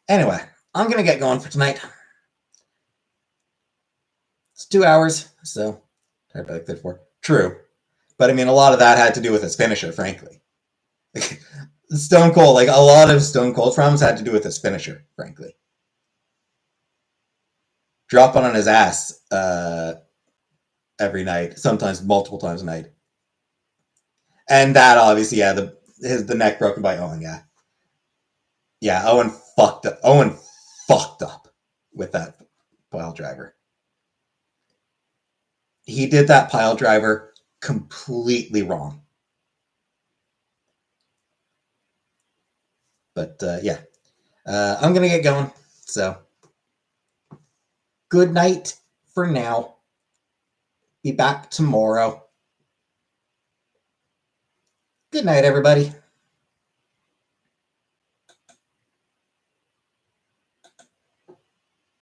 Anyway, I'm gonna get going for tonight. It's 2 hours, so I back there for true. But I mean, a lot of that had to do with his finisher, frankly. Stone Cold, like a lot of Stone Cold problems had to do with his finisher, frankly. Dropping on his ass every night, sometimes multiple times a night. And that obviously, yeah, the neck broken by Owen, yeah. Yeah, Owen fucked up. Owen fucked up with that pile driver. He did that pile driver completely wrong. But yeah, I'm gonna get going. So good night for now. Be back tomorrow. Good night, everybody.